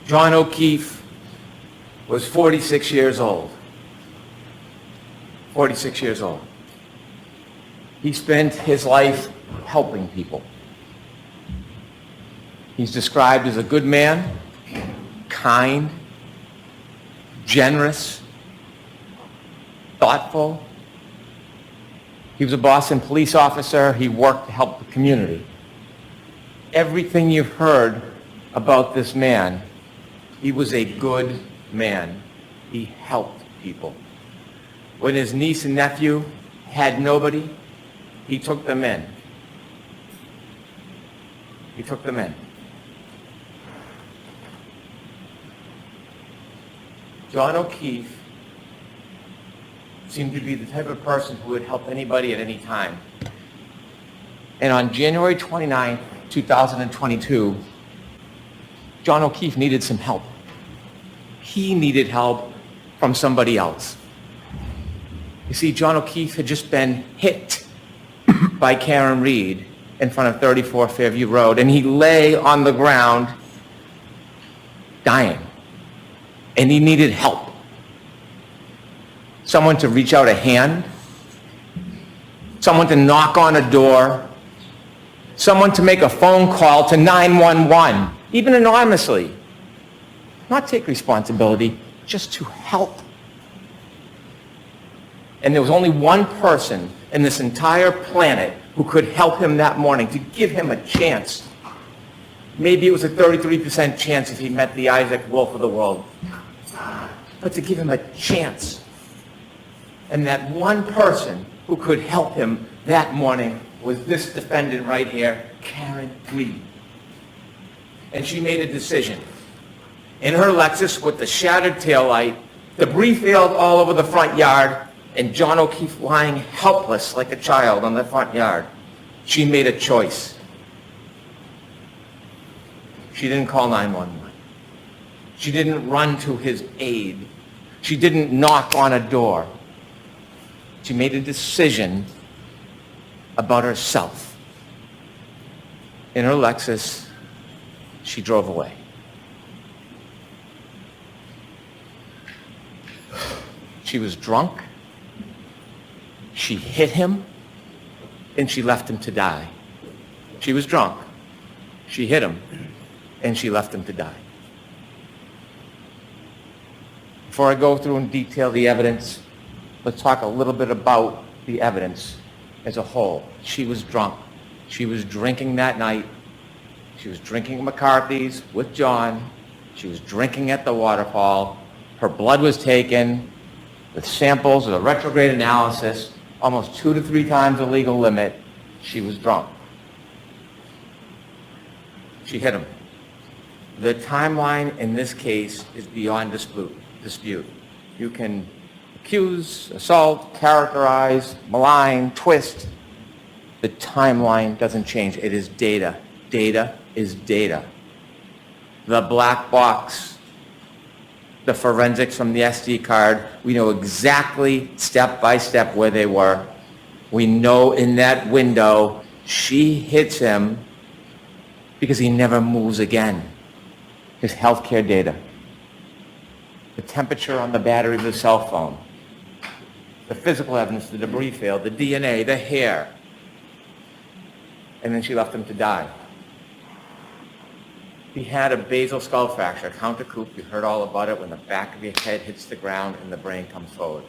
John O'Keefe was 46 years old. 46 years old. He spent his life helping people. He's described as a good man, kind, generous, thoughtful. He was a Boston police officer. He worked to help the community. Everything you've heard about this man, he was a good man. He helped people. When his niece and nephew had nobody, he took them in. He took them in. John O'Keefe seemed to be the type of person who would help anybody at any time. And on January 29, 2022, John O'Keefe needed some help. He needed help from somebody else. You see, John O'Keefe had just been hit by Karen Reed in front of 34 Fairview Road, and he lay on the ground dying. And he needed help. Someone to reach out a hand, someone to knock on a door, someone to make a phone call to 911, even anonymously. Not take responsibility, just to help. And there was only one person in this entire planet who could help him that morning, to give him a chance. Maybe it was a 33% chance if he met the Isaac Wolf of the world. But to give him a chance. And that one person who could help him that morning was this defendant right here, Karen Reed. And she made a decision. In her Lexus with the shattered taillight, debris field all over the front yard, and John O'Keefe lying helpless like a child on the front yard, she made a choice. She didn't call 911. She didn't run to his aid. She didn't knock on a door. She made a decision about herself. In her Lexus, she drove away. She was drunk. She hit him, and she left him to die. She was drunk. She hit him, and she left him to die. Before I go through and detail the evidence, let's talk a little bit about the evidence as a whole. She was drunk. She was drinking that night. She was drinking at McCarthy's with John. She was drinking at the waterfall. Her blood was taken with samples of a retrograde analysis, almost 2 to 3 times the legal limit. She was drunk. She hit him. The timeline in this case is beyond dispute. You can accuse, assault, characterize, malign, twist. The timeline doesn't change. It is data. Data is data. The black box, the forensics from the SD card, we know exactly step by step where they were. We know in that window she hits him because he never moves again. His healthcare data, the temperature on the battery of the cell phone, the physical evidence, the debris field, the DNA, the hair. And then she left him to die. He had a basal skull fracture, a counter coup. You heard all about it when the back of your head hits the ground and the brain comes forward.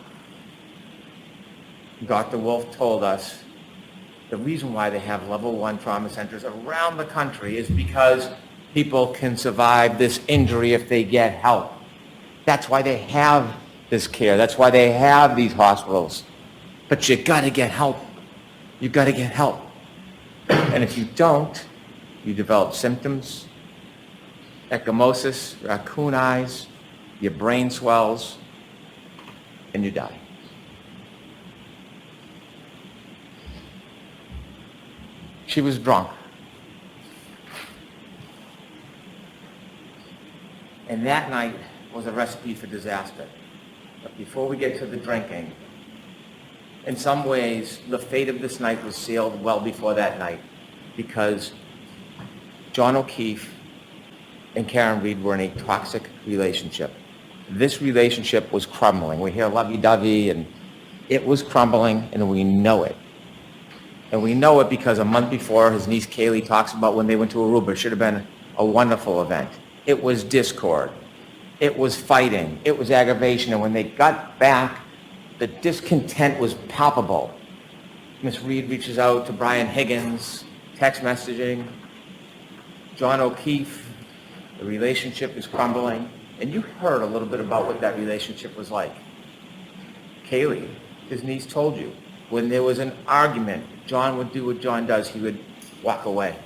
Dr. Wolf told us the reason why they have level 1 trauma centers around the country is because people can survive this injury if they get help. That's why they have this care. That's why they have these hospitals. But you gotta get help. You gotta get help. And if you don't, you develop symptoms, ecchymosis, raccoon eyes, your brain swells, and you die. She was drunk. And that night was a recipe for disaster. But before we get to the drinking, in some ways, the fate of this night was sealed well before that night, because John O'Keefe and Karen Reed were in a toxic relationship. This relationship was crumbling. We hear lovey-dovey, and it was crumbling, and we know it. And we know it because a month before, his niece Kaylee talks about when they went to Aruba. It should have been a wonderful event. It was discord. It was fighting. It was aggravation. And when they got back, the discontent was palpable. Miss Reed reaches out to Brian Higgins, text messaging. John O'Keefe, the relationship is crumbling. And you heard a little bit about what that relationship was like. Kaylee, his niece, told you, when there was an argument, John would do what John does. He would walk away.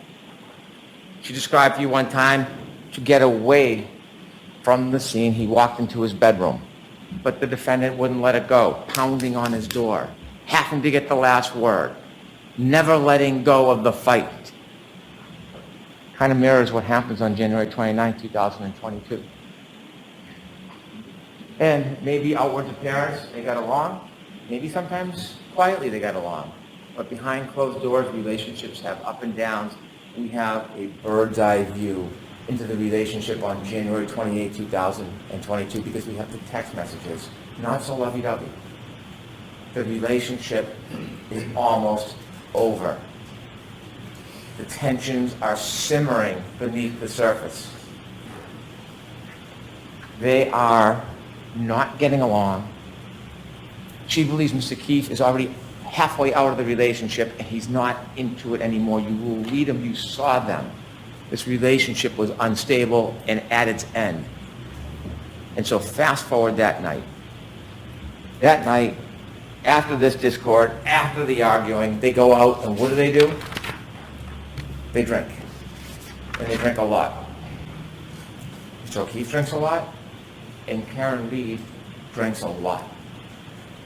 She described to you one time, to get away from the scene, he walked into his bedroom. But the defendant wouldn't let it go, pounding on his door, having to get the last word, never letting go of the fight. Kind of mirrors what happens on January 29, 2022. And maybe outward appearance, they got along. Maybe sometimes quietly they got along. But behind closed doors, relationships have up and downs. We have a bird's eye view into the relationship on January 28, 2022, because we have the text messages, not so lovey-dovey. The relationship is almost over. The tensions are simmering beneath the surface. They are not getting along. She believes Mr. Keefe is already halfway out of the relationship and he's not into it anymore. You will read them, you saw them. This relationship was unstable and at its end. And so fast forward that night. That night, after this discord, after the arguing, they go out and what do? They drink. And they drink a lot. Mr. O'Keefe drinks a lot, and Karen Reed drinks a lot.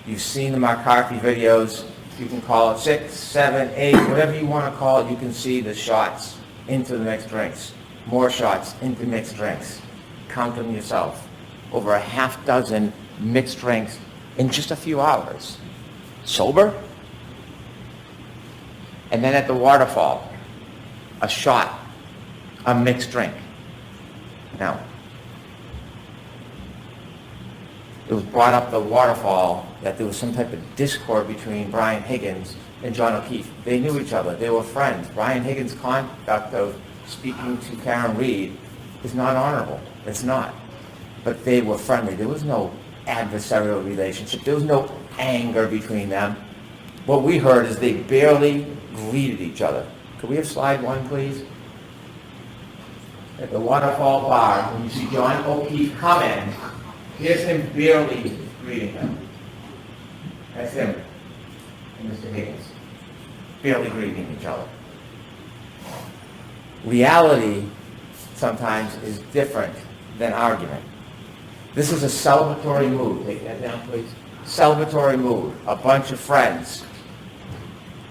You've seen the McCarthy videos. You can call it 6, 7, 8, whatever you want to call it. You can see the shots into the mixed drinks. More shots into mixed drinks. Count them yourself. Over a half dozen mixed drinks in just a few hours. Sober? And then at the waterfall, a shot, a mixed drink. Now, it was brought up the waterfall that there was some type of discord between Brian Higgins and John O'Keefe. They knew each other. They were friends. Brian Higgins' conduct of speaking to Karen Reed is not honorable. It's not. But they were friendly. There was no adversarial relationship. There was no anger between them. What we heard is they barely greeted each other. Could we have slide one, please? At the waterfall bar, when you see John O'Keefe come in, here's him barely greeting him. That's him and Mr. Higgins. Barely greeting each other. Reality sometimes is different than argument. This is a celebratory mood. Take that down, please. Celebratory mood. A bunch of friends.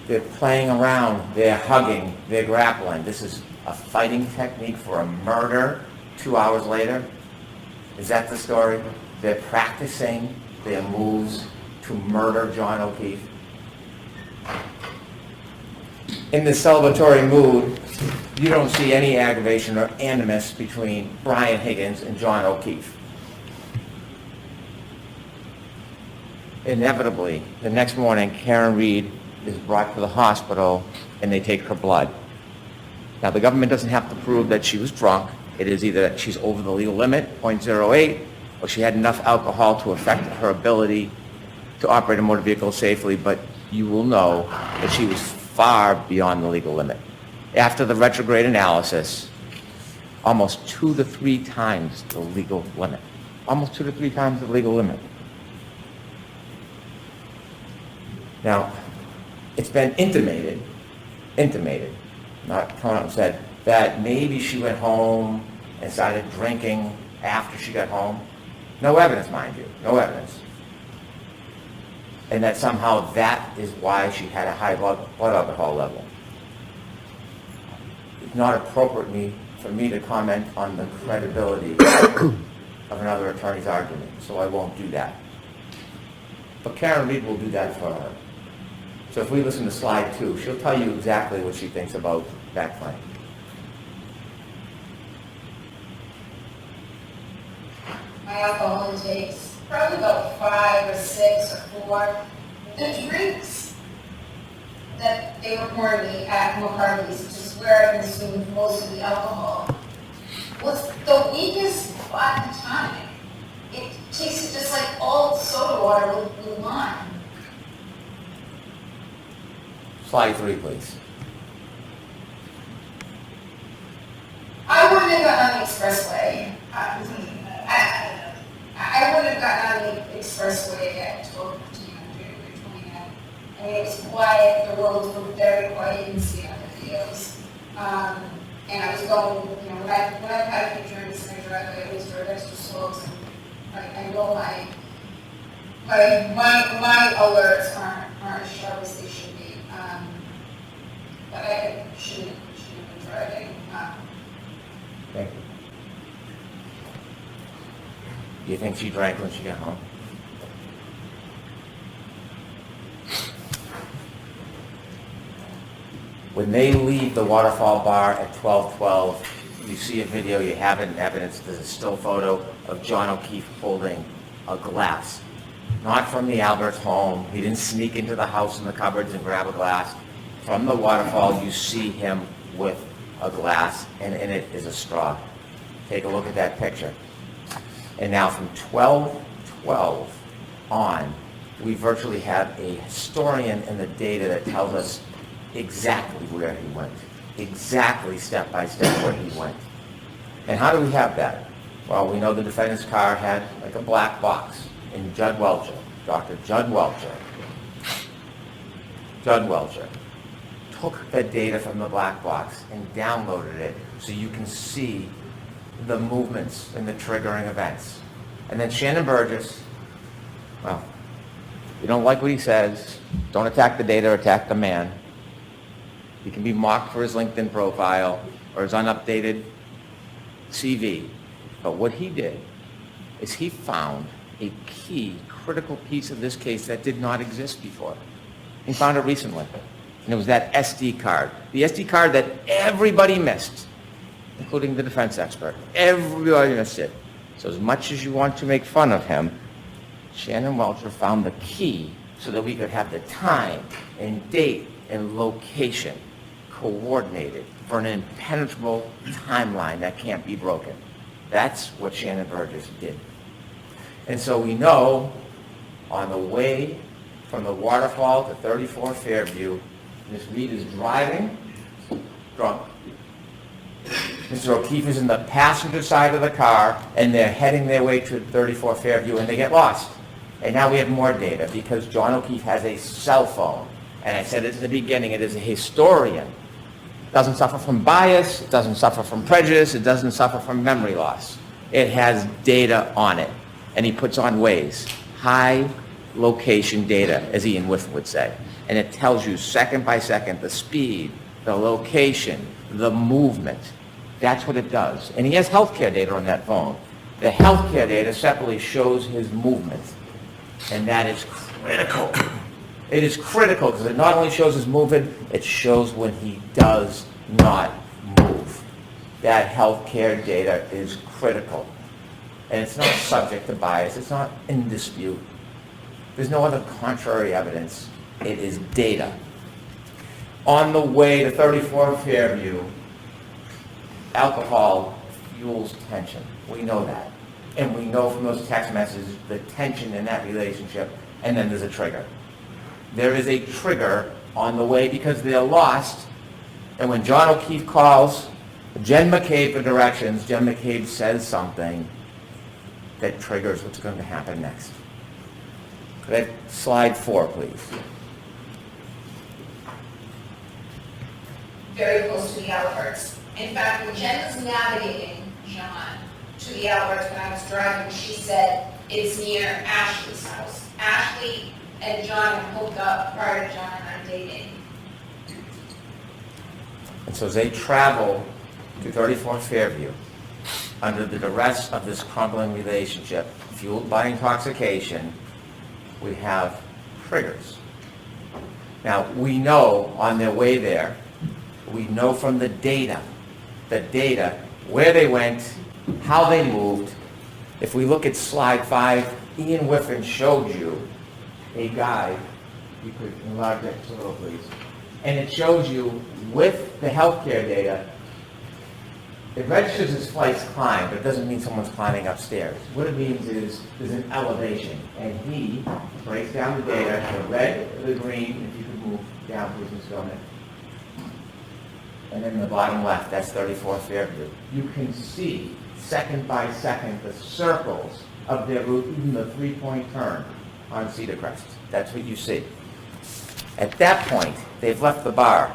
They're playing around. They're hugging. They're grappling. This is a fighting technique for a murder 2 hours later. Is that the story? They're practicing their moves to murder John O'Keefe. In this celebratory mood, you don't see any aggravation or animus between Brian Higgins and John O'Keefe. Inevitably, the next morning, Karen Reed is brought to the hospital and they take her blood. Now, the government doesn't have to prove that she was drunk. It is either that she's over the legal limit, 0.08, or she had enough alcohol to affect her ability to operate a motor vehicle safely, but you will know that she was far beyond the legal limit. After the retrograde analysis, almost 2 to 3 times the legal limit. Almost 2 to 3 times the legal limit. Now, it's been intimated, not come out and said, that maybe she went home and started drinking after she got home. No evidence, mind you, no evidence. And that somehow that is why she had a high blood alcohol level. It's not appropriate for me to comment on the credibility of another attorney's argument, so I won't do that. But Karen Reed will do that for her. So if we listen to slide 2, she'll tell you exactly what she thinks about that claim. My alcohol intake's probably about 5 or 6 or 4. The drinks that they were pouring me at McCarthy's, which is where I consumed most of the alcohol, was the weakest at the time. It tasted just like old soda water with lime. Slide 3, please. I wouldn't have gotten on the expressway. I wouldn't have gotten on the expressway at 12:15 on January 29th. I mean, it was quiet, the roads were very quiet, you can see it on the videos. And I was going, when I've had a few drinks and I drive, I always drive extra slow, and I know my alerts aren't as sharp as they should be. But I shouldn't have been driving. Thank you. Do you think she drank when she got home? When they leave the Waterfall Bar at 12:12, you see a video, you have it in evidence, there's a still photo of John O'Keefe holding a glass. Not from the Albert's home. He didn't sneak into the house in the cupboards and grab a glass. From the waterfall, you see him with a glass, and in it is a straw. Take a look at that picture. And now from 12:12 on, we virtually have a historian in the data that tells us exactly where he went, exactly step by step where he went. And how do we have that? Well, we know the defendant's car had like a black box, and Judd Welcher, Dr. Judd Welcher, took the data from the black box and downloaded it so you can see the movements and the triggering events. And then Shannon Burgess, well, you don't like what he says, don't attack the data, attack the man. He can be mocked for his LinkedIn profile or his unupdated CV. But what he did is he found a key, critical piece of this case that did not exist before. He found it recently. And it was that SD card. The SD card that everybody missed, including the defense expert. Everybody missed it. So as much as you want to make fun of him, Shannon Welcher found the key so that we could have the time and date and location coordinated for an impenetrable timeline that can't be broken. That's what Shannon Burgess did. And so we know on the way from the waterfall to 34 Fairview, Ms. Reed is driving drunk. Mr. O'Keefe is in the passenger side of the car, and they're heading their way to 34 Fairview, and they get lost. And now we have more data because John O'Keefe has a cell phone. And I said it in the beginning, it is a historian. It doesn't suffer from bias, it doesn't suffer from prejudice, it doesn't suffer from memory loss. It has data on it. And he puts on Waze, high location data, as Ian Whiffen would say. And it tells you second by second the speed, the location, the movement. That's what it does. And he has healthcare data on that phone. The healthcare data separately shows his movement. And that is critical. It is critical because it not only shows his movement, it shows when he does not move. That healthcare data is critical. And it's not subject to bias. It's not in dispute. There's no other contrary evidence. It is data. On the way to 34 Fairview, alcohol fuels tension. We know that. And we know from those text messages the tension in that relationship, and then there's a trigger. There is a trigger on the way because they're lost, and when John O'Keefe calls Jen McCabe for directions, Jen McCabe says something that triggers what's going to happen next. Could I have slide 4, please? Very close to the Alberts. In fact, when Jen was navigating John to the Alberts when I was driving, she said it's near Ashley's house. Ashley and John had hooked up prior to John and I dating. And so as they travel to 34 Fairview, under the duress of this crumbling relationship, fueled by intoxication, we have triggers. Now, we know on their way there, we know from the data, where they went, how they moved. If we look at slide 5, Ian Whiffen showed you a guide. You could enlarge that just a little, please. And it shows you with the healthcare data, it registers as flights climbed, but it doesn't mean someone's climbing upstairs. What it means is there's an elevation, and he breaks down the data, the red, the green, if you could move down, please, Ms. Gomez. And then in the bottom left, that's 34th Fairview. You can see, second by second, the circles of their route, even the three-point turn on Cedar Crest. That's what you see. At that point, they've left the bar.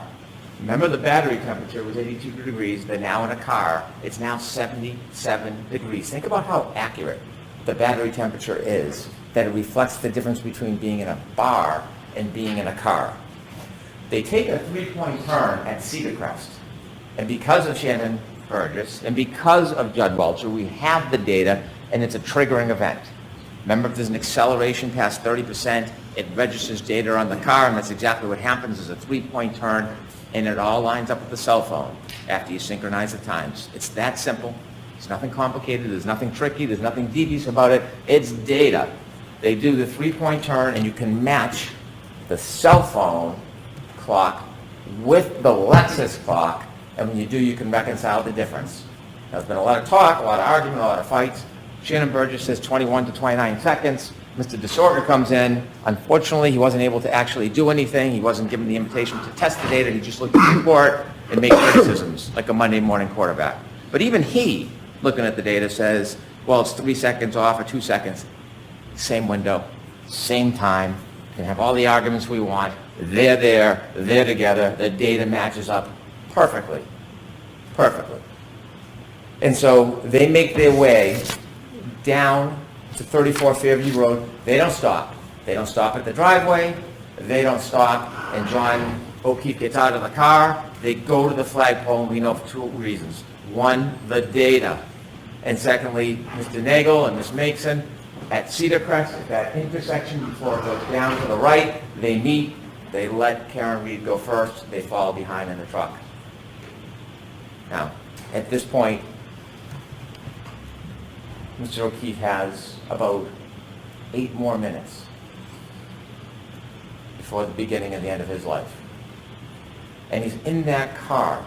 Remember, the battery temperature was 82 degrees. They're now in a car. It's now 77 degrees. Think about how accurate the battery temperature is, that it reflects the difference between being in a bar and being in a car. They take a three-point turn at Cedar Crest. And because of Shannon Burgess and because of Judd Welcher, we have the data, and it's a triggering event. Remember, if there's an acceleration past 30%, it registers data on the car, and that's exactly what happens. Is a three-point turn, and it all lines up with the cell phone after you synchronize the times. It's that simple. It's nothing complicated. There's nothing tricky. There's nothing devious about it. It's data. They do the three-point turn, and you can match the cell phone clock with the Lexus clock, and when you do, you can reconcile the difference. Now, there's been a lot of talk, a lot of argument, a lot of fights. Shannon Burgess says 21 to 29 seconds. Mr. DeSorger comes in. Unfortunately, he wasn't able to actually do anything. He wasn't given the invitation to test the data. He just looked at the report and made criticisms like a Monday morning quarterback. But even he, looking at the data, says, well, it's 3 seconds off or 2 seconds. Same window, same time. We can have all the arguments we want. They're there. They're together. The data matches up perfectly. Perfectly. And so they make their way down to 34 Fairview Road. They don't stop. They don't stop at the driveway. They don't stop, and John O'Keefe gets out of the car. They go to the flagpole, and we know for two reasons. One, the data. And secondly, Mr. Nagel and Ms. Mason at Cedar Crest, at that intersection before it goes down to the right, they meet. They let Karen Reed go first. They fall behind in the truck. Now, at this point, Mr. O'Keefe has about 8 more minutes before the beginning and the end of his life. And he's in that car.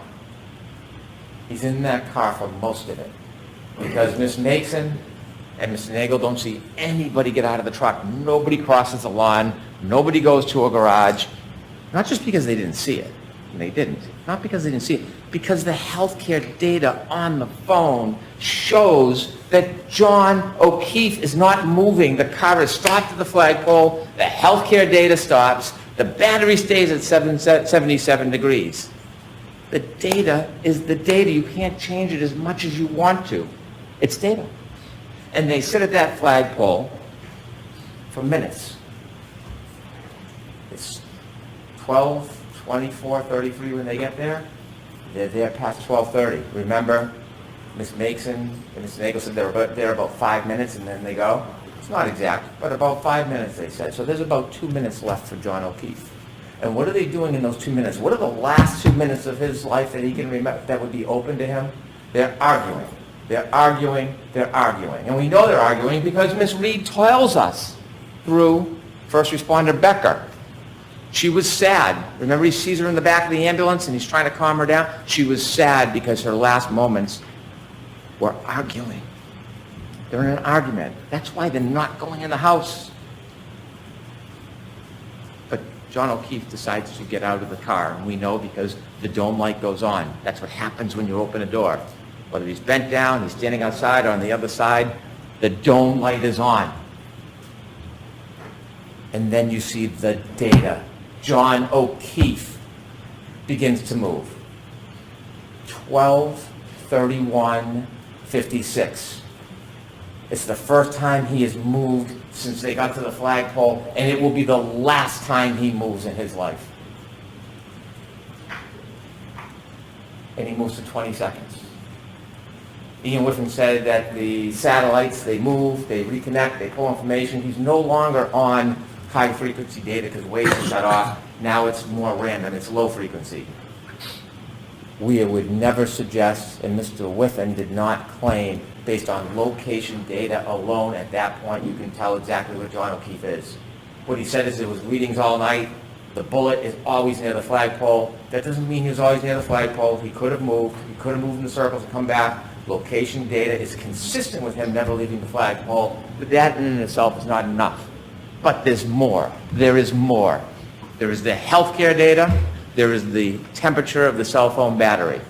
He's in that car for most of it. Because Ms. Mason and Mr. Nagel don't see anybody get out of the truck. Nobody crosses the lawn. Nobody goes to a garage. Not just because they didn't see it. And they didn't. Not because they didn't see it. Because the healthcare data on the phone shows that John O'Keefe is not moving. The car is stopped at the flagpole. The healthcare data stops. The battery stays at 77 degrees. The data is the data. You can't change it as much as you want to. It's data. And they sit at that flagpole for minutes. It's 12, 24, 33 when they get there. They're there past 12:30. Remember, Ms. Mason and Ms. Nagel said they're there about 5 minutes and then they go. It's not exact, but about 5 minutes, they said. So there's about 2 minutes left for John O'Keefe. And what are they doing in those 2 minutes? What are the last 2 minutes of his life that he can remember that would be open to him? They're arguing. They're arguing. They're arguing. And we know they're arguing because Ms. Reed tells us through first responder Becker. She was sad. Remember, he sees her in the back of the ambulance and he's trying to calm her down? She was sad because her last moments were arguing. They're in an argument. That's why they're not going in the house. But John O'Keefe decides to get out of the car, and we know because the dome light goes on. That's what happens when you open a door. Whether he's bent down, he's standing outside, or on the other side, the dome light is on. And then you see the data. John O'Keefe begins to move. 12:31:56. It's the first time he has moved since they got to the flagpole, and it will be the last time he moves in his life. And he moves to 20 seconds. Ian Whiffen said that the satellites, they move, they reconnect, they pull information. He's no longer on high-frequency data because waves are shut off. Now it's more random, it's low-frequency. We would never suggest, and Mr. Whiffen did not claim, based on location data alone, at that point, you can tell exactly where John O'Keefe is. What he said is it was readings all night. The bullet is always near the flagpole. That doesn't mean he was always near the flagpole. He could have moved. He could have moved in the circles and come back. Location data is consistent with him never leaving the flagpole. But that in and of itself is not enough. But there's more. There is more. There is the healthcare data. There is the temperature of the cell phone battery.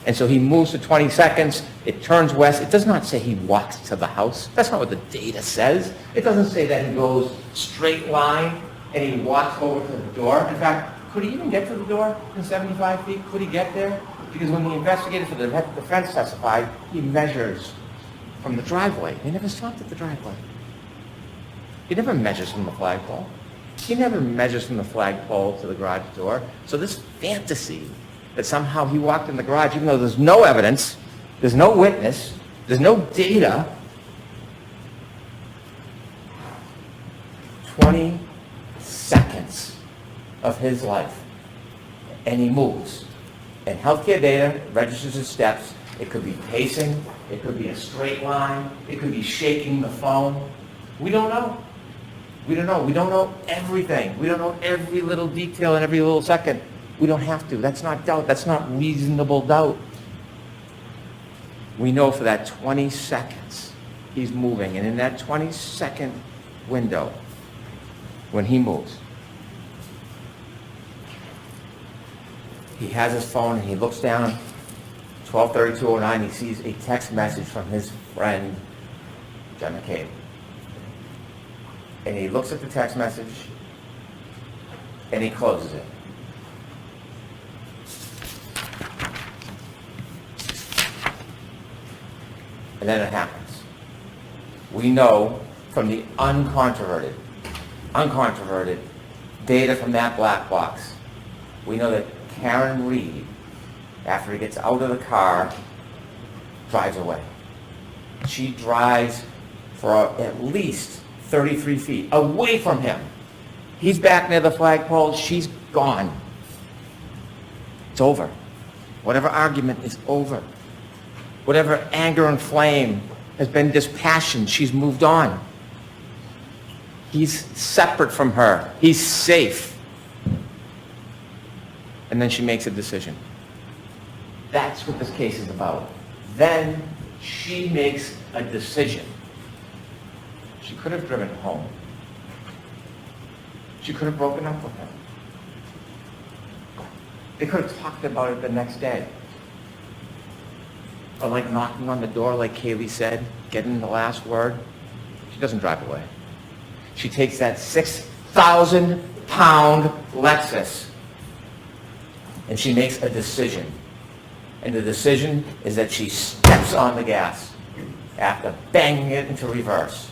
And so he moves for 20 seconds. It turns west. It does not say he walks to the house. That's not what the data says. It doesn't say that he goes straight line and he walks over to the door. In fact, could he even get to the door in 75 feet? Could he get there? Because when the investigator for the defense testified, he measures from the driveway. He never stopped at the driveway. He never measures from the flagpole. He never measures from the flagpole to the garage door. So this fantasy that somehow he walked in the garage, even though there's no evidence, there's no witness, there's no data, 20 seconds of his life, and he moves. And healthcare data registers his steps. It could be pacing, it could be a straight line, it could be shaking the phone. We don't know. We don't know. We don't know everything. We don't know every little detail in every little second. We don't have to. That's not doubt. That's not reasonable doubt. We know for that 20 seconds he's moving. And in that 20-second window, when he moves, he has his phone and he looks down, 12:32:09, he sees a text message from his friend, John McCabe. And he looks at the text message and he closes it. And then it happens. We know from the uncontroverted data from that black box, we know that Karen Reed, after he gets out of the car, drives away. She drives for at least 33 feet away from him. He's back near the flagpole. She's gone. It's over. Whatever argument is over. Whatever anger and flame has been dispassioned, she's moved on. He's separate from her. He's safe. And then she makes a decision. That's what this case is about. Then she makes a decision. She could have driven home. She could have broken up with him. They could have talked about it the next day. Or like knocking on the door, like Kaylee said, getting the last word. She doesn't drive away. She takes that 6,000-pound Lexus and she makes a decision. And the decision is that she steps on the gas after banging it into reverse.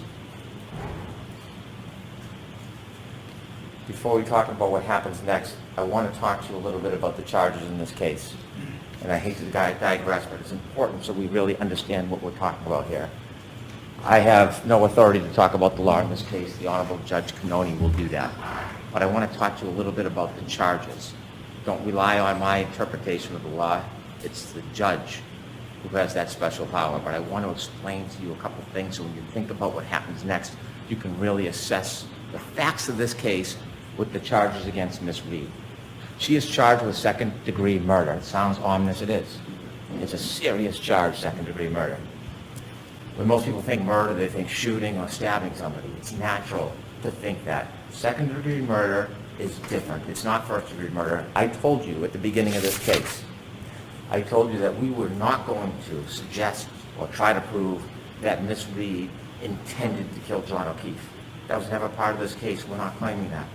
Before we talk about what happens next, I want to talk to you a little bit about the charges in this case. And I hate to digress, but it's important so we really understand what we're talking about here. I have no authority to talk about the law in this case. The Honorable Judge Cannoni will do that. But I want to talk to you a little bit about the charges. Don't rely on my interpretation of the law. It's the judge who has that special power. But I want to explain to you a couple things so when you think about what happens next, you can really assess the facts of this case with the charges against Miss Reed. She is charged with second-degree murder. It sounds ominous, it is. It's a serious charge, second-degree murder. When most people think murder, they think shooting or stabbing somebody. It's natural to think that. Second-degree murder is different. It's not first-degree murder. I told you at the beginning of this case, I told you that we were not going to suggest or try to prove that Miss Reed intended to kill John O'Keefe. That was never part of this case. We're not claiming that.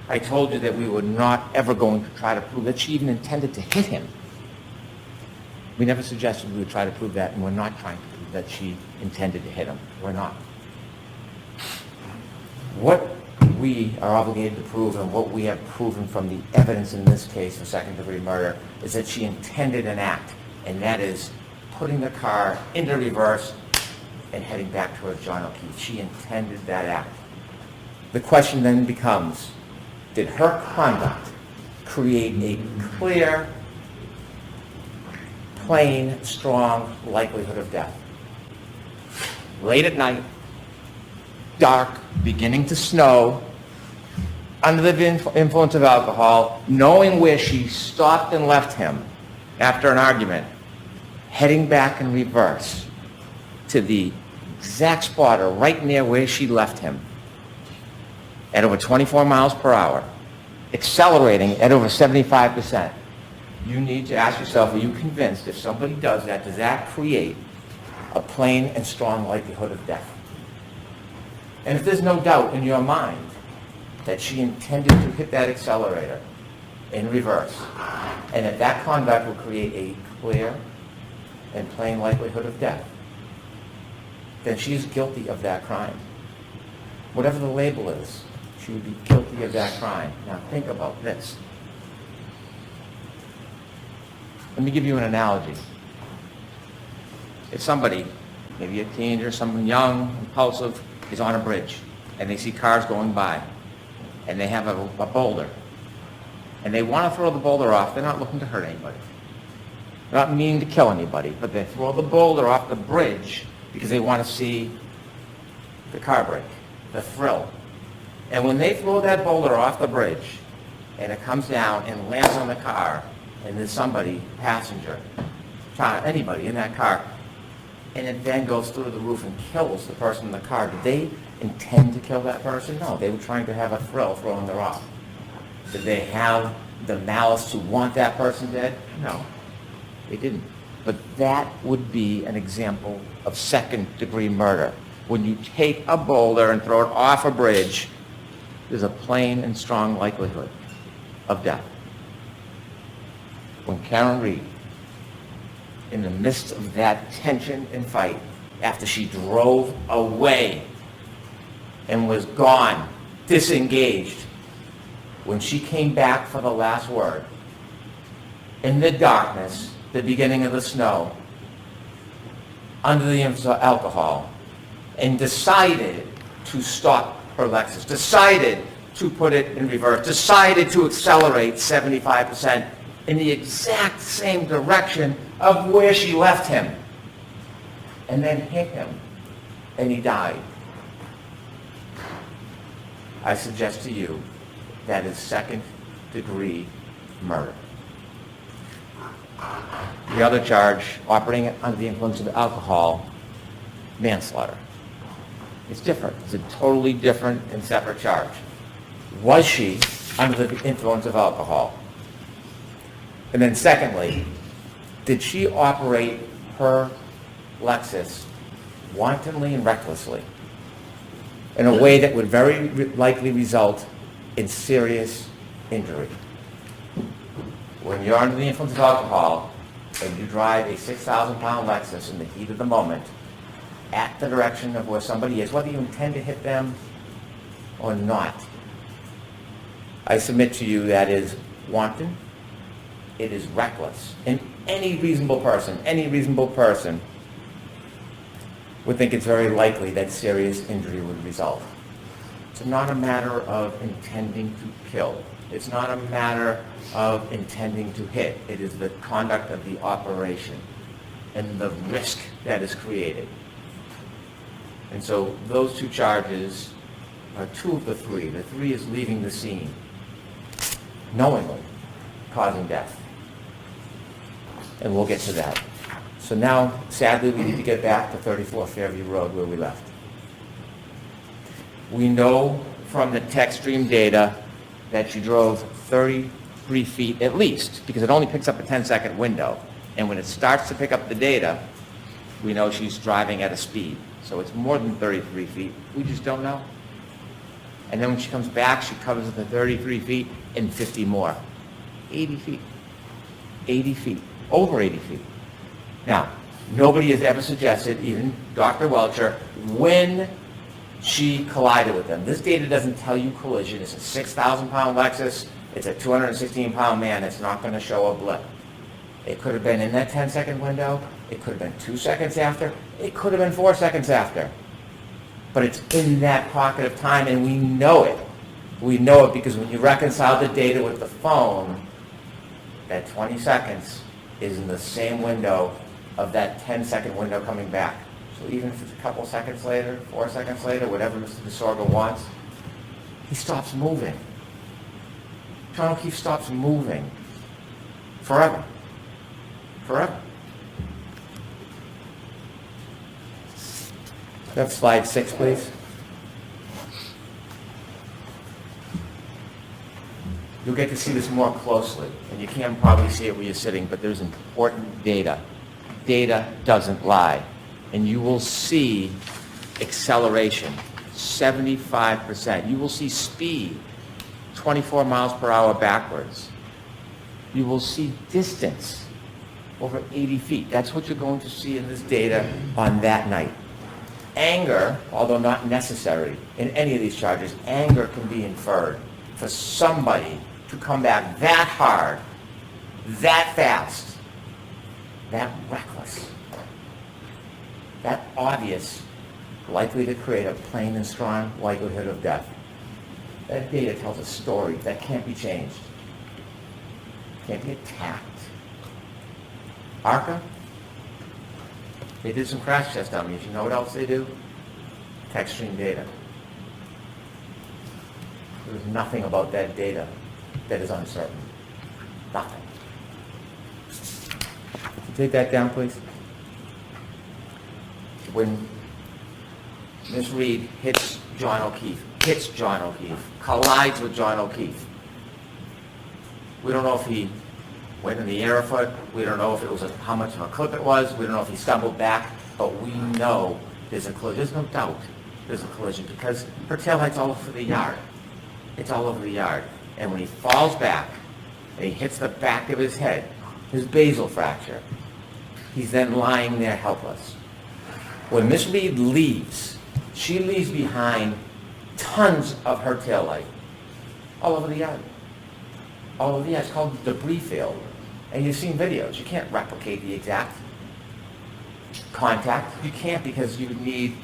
I told you that we were not ever going to try to prove that she even intended to hit him. We never suggested we would try to prove that, and we're not trying to prove that she intended to hit him. We're not. What we are obligated to prove, and what we have proven from the evidence in this case of second-degree murder, is that she intended an act, and that is putting the car into reverse and heading back towards John O'Keefe. She intended that act. The question then becomes, did her conduct create a clear, plain, strong likelihood of death? Late at night, dark, beginning to snow, under the influence of alcohol, knowing where she stopped and left him after an argument, heading back in reverse to the exact spot or right near where she left him at over 24 miles per hour, accelerating at over 75%. You need to ask yourself, are you convinced if somebody does that create a plain and strong likelihood of death? And if there's no doubt in your mind that she intended to hit that accelerator in reverse, and that conduct will create a clear and plain likelihood of death, then she is guilty of that crime. Whatever the label is, she would be guilty of that crime. Now think about this. Let me give you an analogy. If somebody, maybe a teenager, someone young, impulsive, is on a bridge, and they see cars going by, and they have a boulder, and they want to throw the boulder off, they're not looking to hurt anybody. They're not meaning to kill anybody, but they throw the boulder off the bridge because they want to see the car break, the thrill. And when they throw that boulder off the bridge, and it comes down and lands on the car, and there's somebody, passenger, anybody in that car, and it then goes through the roof and kills the person in the car, did they intend to kill that person? No, they were trying to have a thrill throwing the rock. Did they have the malice to want that person dead? No, they didn't. But that would be an example of second-degree murder. When you take a boulder and throw it off a bridge, there's a plain and strong likelihood of death. When Karen Reed, in the midst of that tension and fight, after she drove away and was gone, disengaged, when she came back for the last word, in the darkness, the beginning of the snow, under the influence of alcohol, and decided to stop her Lexus, decided to put it in reverse, decided to accelerate 75% in the exact same direction of where she left him, and then hit him, and he died. I suggest to you that is second-degree murder. The other charge, operating under the influence of alcohol, manslaughter. It's different. It's a totally different and separate charge. Was she under the influence of alcohol? And then secondly, did she operate her Lexus wantonly and recklessly in a way that would very likely result in serious injury? When you're under the influence of alcohol and you drive a 6,000-pound Lexus in the heat of the moment at the direction of where somebody is, whether you intend to hit them or not, I submit to you that is wanton, it is reckless. And any reasonable person would think it's very likely that serious injury would result. It's not a matter of intending to kill. It's not a matter of intending to hit. It is the conduct of the operation and the risk that is created. And so those two charges are two of the three. The three is leaving the scene, knowingly causing death. And we'll get to that. So now, sadly, we need to get back to 34 Fairview Road where we left. We know from the tech stream data that you drove 33 feet at least, because it only picks up a 10-second window. And when it starts to pick up the data, we know she's driving at a speed. So it's more than 33 feet. We just don't know. And then when she comes back, she covers the 33 feet and 50 more. 80 feet. 80 feet. Over 80 feet. Now, nobody has ever suggested, even Dr. Welcher, when she collided with them. This data doesn't tell you collision. It's a 6,000-pound Lexus. It's a 216-pound man. It's not going to show a blip. It could have been in that 10-second window. It could have been 2 seconds after. It could have been 4 seconds after. But it's in that pocket of time, and we know it. We know it because when you reconcile the data with the phone, that 20 seconds is in the same window of that 10-second window coming back. So even if it's a couple seconds later, 4 seconds later, whatever Mr. DeSorgo wants, he stops moving. John O'Keefe stops moving. Forever. Forever. Have slide 6, please. You'll get to see this more closely, and you can't probably see it where you're sitting, but there's important data. Data doesn't lie. And you will see acceleration, 75%. You will see speed, 24 miles per hour backwards. You will see distance, over 80 feet. That's what you're going to see in this data on that night. Anger, although not necessary in any of these charges, anger can be inferred for somebody to come back that hard, that fast, that reckless, that obvious, likely to create a plain and strong likelihood of death. That data tells a story that can't be changed, can't be attacked. ARCA, they did some crash test dummies. You know what else they do? Text stream data. There's nothing about that data that is uncertain. Nothing. Could you take that down, please? When Miss Reed hits John O'Keefe, collides with John O'Keefe, we don't know if he went in the air a foot. We don't know if it was how much of a clip it was. We don't know if he stumbled back. But we know there's a collision. There's no doubt there's a collision because her taillight's all over the yard. It's all over the yard. And when he falls back and he hits the back of his head, his basal fracture, he's then lying there helpless. When Miss Reed leaves, she leaves behind tons of her taillight all over the yard. All over the yard. It's called debris field. And you've seen videos. You can't replicate the exact contact. You can't because you need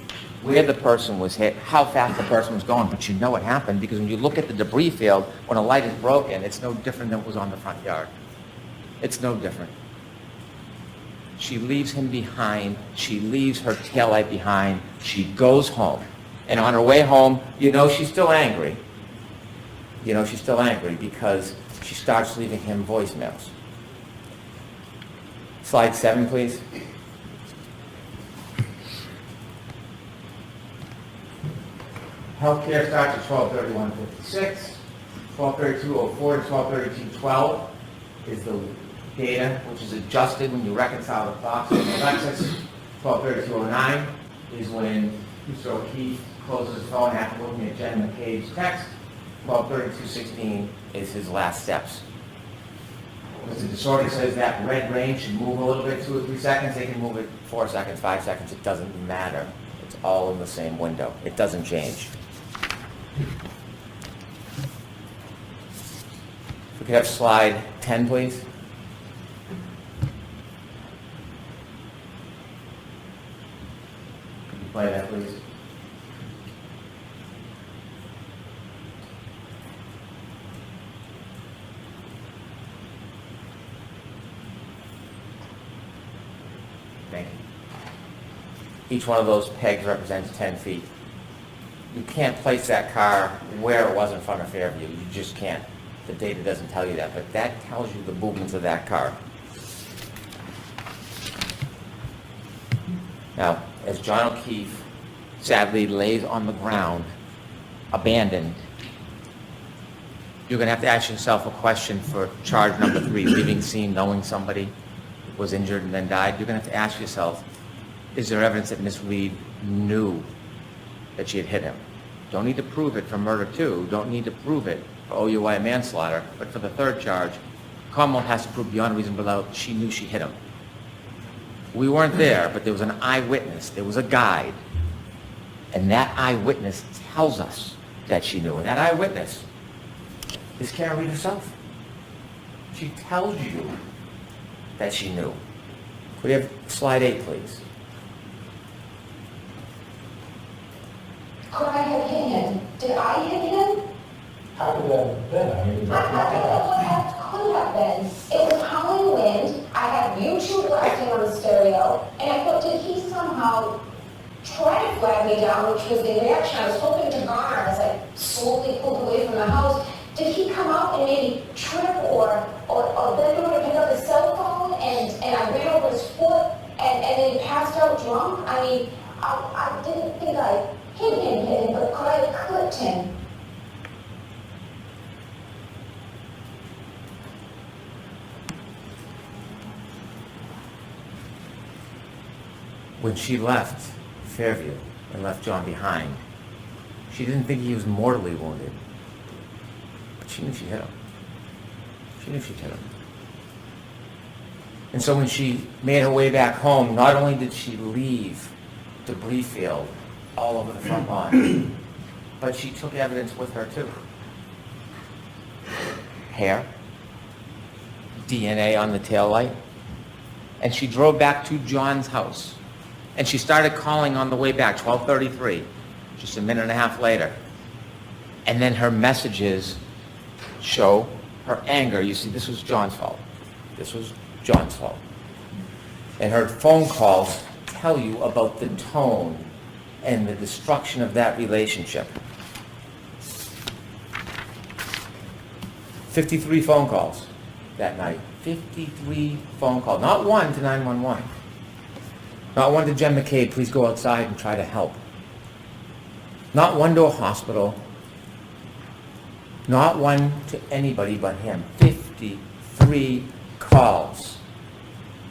where the person was hit, how fast the person was going, but you know what happened because when you look at the debris field, when a light is broken, it's no different than what was on the front yard. It's no different. She leaves him behind. She leaves her taillight behind. She goes home. And on her way home, you know she's still angry. You know she's still angry because she starts leaving him voicemails. Slide 7, please. Healthcare starts at 12:31:56. 12:32:04 to 12:32:12 is the data which is adjusted when you reconcile the clocks and the Alexis. 12:32:09 is when Mr. O'Keefe closes his phone after looking at Jen McCabe's text. 12:32:16 is his last steps. Mr. DeSorgo says that red range should move a little bit, 2 or 3 seconds. They can move it 4 seconds, 5 seconds. It doesn't matter. It's all in the same window. It doesn't change. If we could have slide 10, please. Could you play that, please? Thank you. Each one of those pegs represents 10 feet. You can't place that car where it was in front of Fairview. You just can't. The data doesn't tell you that, but that tells you the movements of that car. Now, as John O'Keefe sadly lays on the ground, abandoned, you're going to have to ask yourself a question for charge number 3, leaving scene knowing somebody was injured and then died. You're going to have to ask yourself, is there evidence that Miss Reed knew that she had hit him? Don't need to prove it for murder 2. Don't need to prove it for OUI manslaughter. But for the 3rd charge, Commonwealth has to prove beyond a reasonable doubt she knew she hit him. We weren't there, but there was an eyewitness. There was a guide. And that eyewitness tells us that she knew. And that eyewitness is Karen Reed herself. She tells you that she knew. Could we have slide 8, please? Could I have hit him? Did I hit him? How could that have been? I mean, I don't know what that could have been. It was howling wind. I had YouTube blasting on the stereo, and I thought, did he somehow try to flag me down, which was the reaction I was hoping to garner as I slowly pulled away from the house. Did he come out and maybe trip or bend over to pick up his cell phone, and I ran over his foot, and then he passed out drunk? I mean, I didn't think I hit him, but could I have clipped him? When she left Fairview and left John behind, she didn't think he was mortally wounded. But she knew she hit him. She knew she'd hit him. And so when she made her way back home, not only did she leave debris field all over the front lawn, but she took evidence with her too. Hair, DNA on the taillight, and she drove back to John's house. And she started calling on the way back, 12:33, just a minute and a half later. And then her messages show her anger. You see, this was John's fault. This was John's fault. And her phone calls tell you about the tone and the destruction of that relationship. 53 phone calls that night. 53 phone calls. Not one to 911. Not one to Jen McCabe, please go outside and try to help. Not one to a hospital. Not one to anybody but him. 53 calls.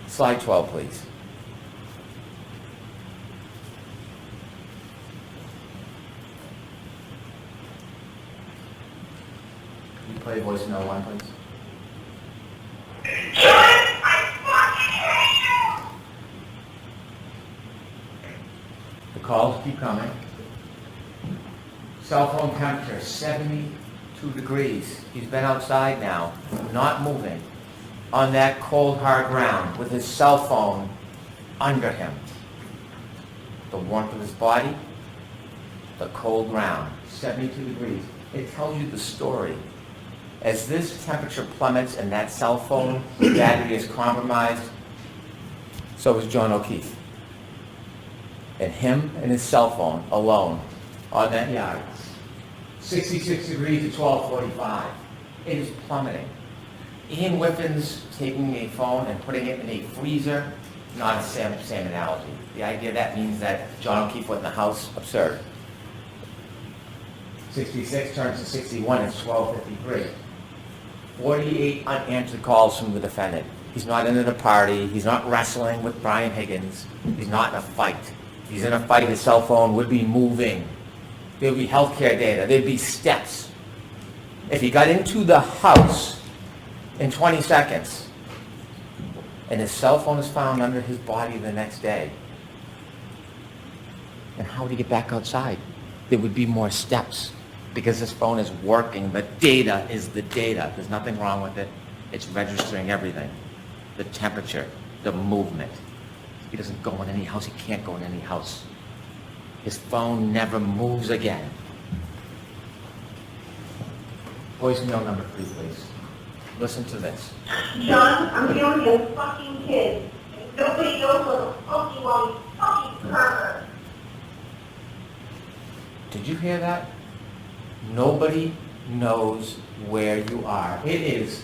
Slide 12, please. Can you play voicemail 1, please? The calls keep coming. Cell phone temperature, 72 degrees. He's been outside now, not moving, on that cold, hard ground with his cell phone under him. The warmth of his body, the cold ground, 72 degrees. It tells you the story. As this temperature plummets and that cell phone battery is compromised, so is John O'Keefe. And him and his cell phone alone on that yard. 66 degrees at 12:45. It is plummeting. Ian Whiffen's taking a phone and putting it in a freezer, not a same analogy. The idea that means that John O'Keefe was in the house, absurd. 66 turns to 61, it's 12:53. 48 unanswered calls from the defendant. He's not in at a party, he's not wrestling with Brian Higgins, he's not in a fight. If he's in a fight, his cell phone would be moving. There would be healthcare data, there'd be steps. If he got into the house in 20 seconds, and his cell phone is found under his body the next day, then how would he get back outside? There would be more steps, because this phone is working. The data is the data. There's nothing wrong with it. It's registering everything. The temperature, the movement. He doesn't go in any house. He can't go in any house. His phone never moves again. Voicemail number 3, please. Listen to this. John, I'm feeling a fucking kid. Nobody knows what the fuck you are, you fucking pervert. Did you hear that? Nobody knows where you are. It is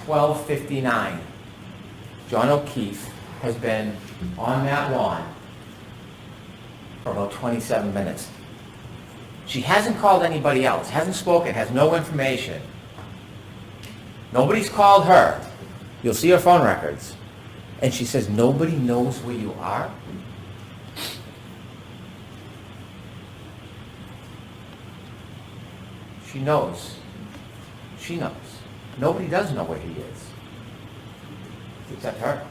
12:59. John O'Keefe has been on that lawn for about 27 minutes. She hasn't called anybody else, hasn't spoken, has no information. Nobody's called her. You'll see her phone records. And she says, nobody knows where you are? She knows. She knows. Nobody does know where he is. Except her.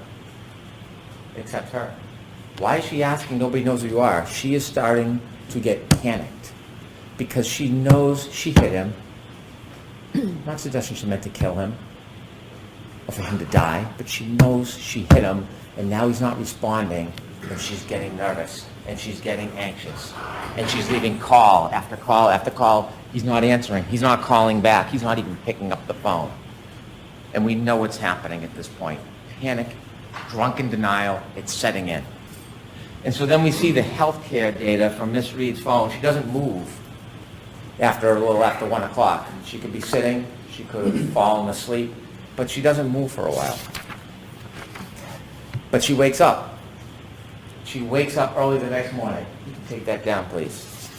Except her. Why is she asking nobody knows where you are? She is starting to get panicked. Because she knows she hit him. Not suggesting she meant to kill him. or for him to die, but she knows she hit him, and now he's not responding, and she's getting nervous, and she's getting anxious, and she's leaving call after call after call. He's not answering. He's not calling back. He's not even picking up the phone. And we know what's happening at this point. Panic, drunken denial, it's setting in. And so then we see the healthcare data from Miss Reed's phone. She doesn't move after a little after 1 o'clock. She could be sitting, she could have fallen asleep, but she doesn't move for a while. But she wakes up. She wakes up early the next morning. You can take that down, please.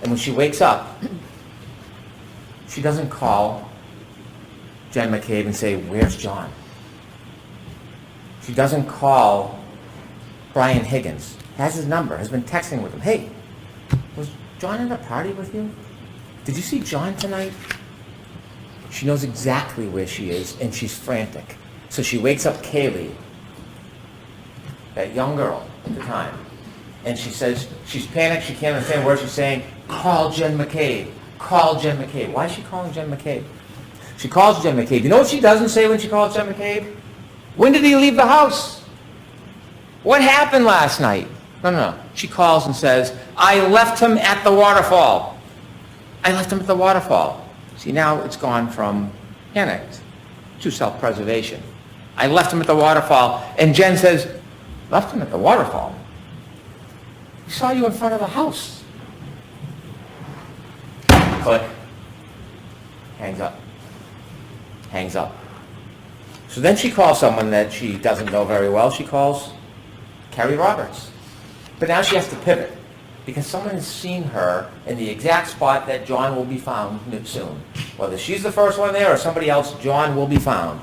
And when she wakes up, she doesn't call Jen McCabe and say, "Where's John?" She doesn't call Brian Higgins, has his number, has been texting with him. "Hey, was John at a party with you? Did you see John tonight?" She knows exactly where she is, and she's frantic. So she wakes up Kaylee, that young girl at the time, and she says, she's panicked, she can't understand what she's saying. "Call Jen McCabe. Call Jen McCabe." Why is she calling Jen McCabe? She calls Jen McCabe. You know what she doesn't say when she calls Jen McCabe? "When did he leave the house? What happened last night?" No. She calls and says, "I left him at the waterfall. I left him at the waterfall." See, now it's gone from panicked to self-preservation. "I left him at the waterfall." And Jen says, "Left him at the waterfall? He saw you in front of the house." Click. Hangs up. Hangs up. So then she calls someone that she doesn't know very well. She calls Carrie Roberts. But now she has to pivot because someone has seen her in the exact spot that John will be found soon. Whether she's the first one there or somebody else, John will be found.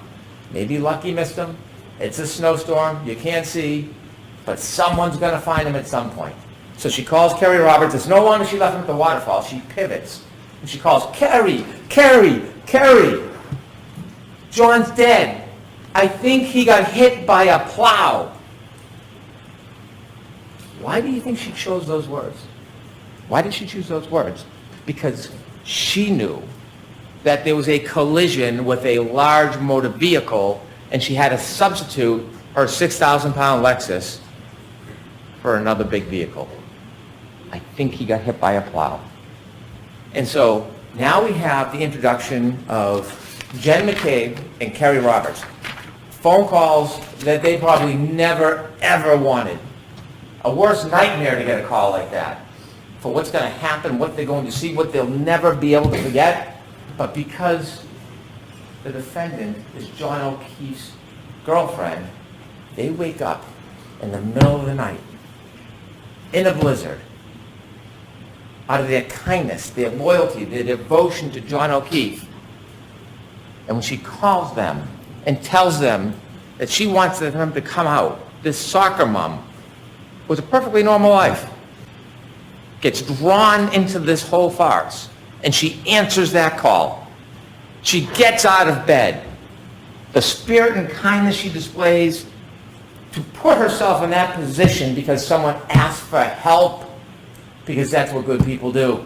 Maybe Lucky missed him. It's a snowstorm. You can't see. But someone's going to find him at some point. So she calls Carrie Roberts. It's no longer she left him at the waterfall. She pivots. And she calls, "Carrie, Carrie, Carrie. John's dead. I think he got hit by a plow." Why do you think she chose those words? Why did she choose those words? Because she knew that there was a collision with a large motor vehicle, and she had to substitute her 6,000-pound Lexus for another big vehicle. "I think he got hit by a plow." And so now we have the introduction of Jen McCabe and Carrie Roberts. Phone calls that they probably never, ever wanted. A worse nightmare to get a call like that for what's going to happen, what they're going to see, what they'll never be able to forget. But because the defendant is John O'Keefe's girlfriend, they wake up in the middle of the night in a blizzard out of their kindness, their loyalty, their devotion to John O'Keefe. And when she calls them and tells them that she wants them to come out, this soccer mom with a perfectly normal life gets drawn into this whole farce, and she answers that call. She gets out of bed. The spirit and kindness she displays to put herself in that position because someone asked for help, because that's what good people do.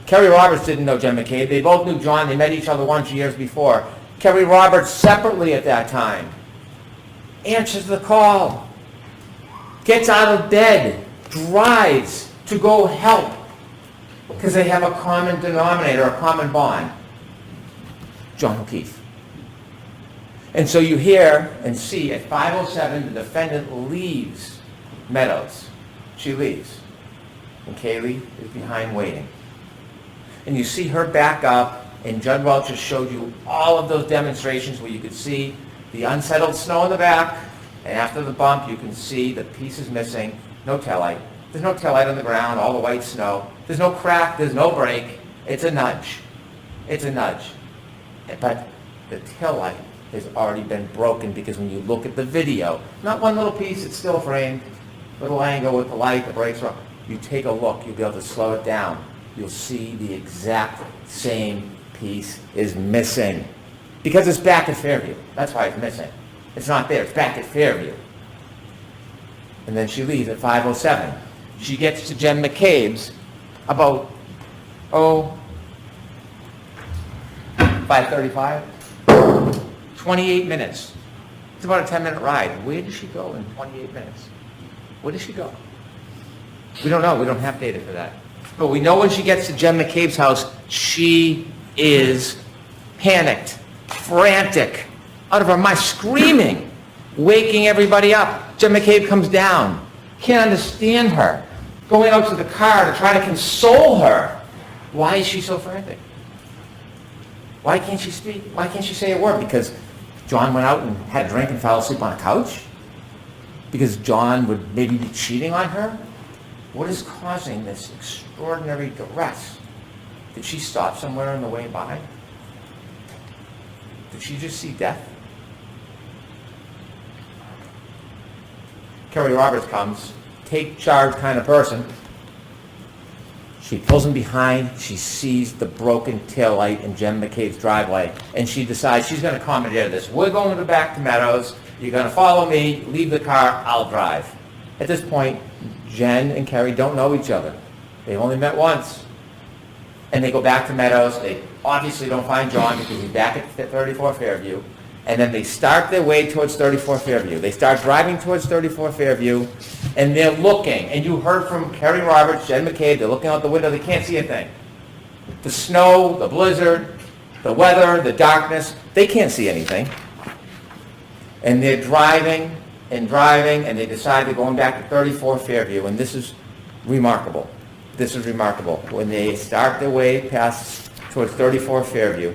Carrie Roberts didn't know Jen McCabe. They both knew John. They met each other once years before. Carrie Roberts, separately at that time, answers the call, gets out of bed, drives to go help, because they have a common denominator, a common bond, John O'Keefe. And so you hear and see at 5:07, the defendant leaves Meadows. She leaves. And Kaylee is behind waiting. And you see her back up, and Judd Welch just showed you all of those demonstrations where you could see the unsettled snow in the back, and after the bump you can see the pieces missing, no taillight. There's no taillight on the ground, all the white snow. There's no crack, there's no break. It's a nudge. It's a nudge. But the taillight has already been broken, because when you look at the video, not one little piece, it's still framed, little angle with the light, the brakes are up. You take a look, you'll be able to slow it down. You'll see the exact same piece is missing, because it's back at Fairview. That's why it's missing. It's not there, it's back at Fairview. And then she leaves at 5:07. She gets to Jen McCabe's about, 5:35. 28 minutes. It's about a 10-minute ride. Where did she go in 28 minutes? Where did she go? We don't know. We don't have data for that. But we know when she gets to Jen McCabe's house, she is panicked, frantic, out of her mind, screaming, waking everybody up. Jen McCabe comes down, can't understand her, going out to the car to try to console her. Why is she so frantic? Why can't she speak? Why can't she say a word? Because John went out and had a drink and fell asleep on a couch? Because John would maybe be cheating on her? What is causing this extraordinary duress? Did she stop somewhere on the way by? Did she just see death? Kerry Roberts comes, take charge kind of person. She pulls him behind, she sees the broken taillight in Jen McCabe's driveway, and she decides she's going to commandeer this. We're going to back to Meadows, you're going to follow me, leave the car, I'll drive. At this point, Jen and Kerry don't know each other. They've only met once. And they go back to Meadows. They obviously don't find John because he's back at 34 Fairview. And then they start their way towards 34 Fairview. They start driving towards 34 Fairview, and they're looking. And you heard from Kerry Roberts, Jen McCabe, they're looking out the window. They can't see a thing. The snow, the blizzard, the weather, the darkness, they can't see anything. And they're driving, and they decide they're going back to 34 Fairview, and this is remarkable. This is remarkable. When they start their way past towards 34 Fairview,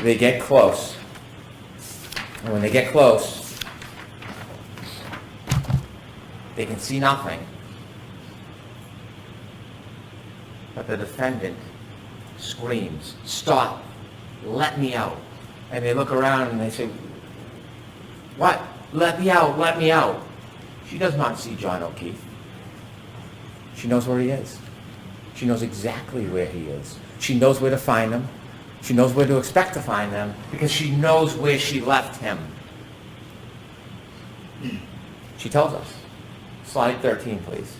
they get close. And when they get close, they can see nothing. But the defendant screams, "Stop! Let me out!" And they look around and they say, "What? Let me out, let me out." She does not see John O'Keefe. She knows where he is. She knows exactly where he is. She knows where to find him. She knows where to expect to find them because she knows where she left him. She tells us. Slide 13, please.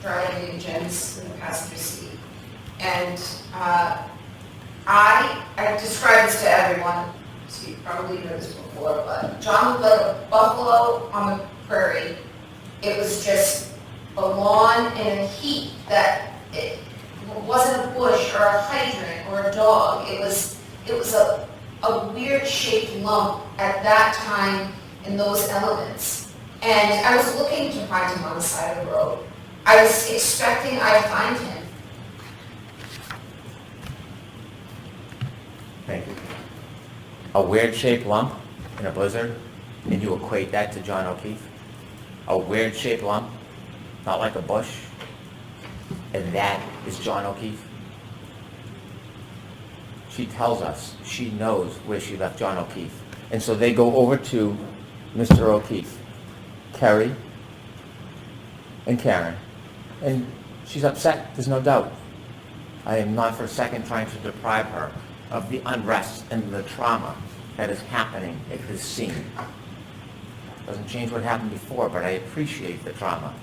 Driving Jen's in the passenger seat. And I described this to everyone, so you probably heard this before, but John looked like a buffalo on the prairie. It was just a lawn and a heat that it wasn't a bush or a hydrant or a dog. It was a weird shaped lump at that time in those elements. And I was looking to find him on the side of the road. I was expecting I'd find him. Thank you. A weird shaped lump in a blizzard, and you equate that to John O'Keefe? A weird shaped lump, not like a bush, and that is John O'Keefe? She tells us she knows where she left John O'Keefe. And so they go over to Mr. O'Keefe, Kerry and Karen, and she's upset, there's no doubt. I am not for a second trying to deprive her of the unrest and the trauma that is happening at this scene. Doesn't change what happened before, but I appreciate the trauma.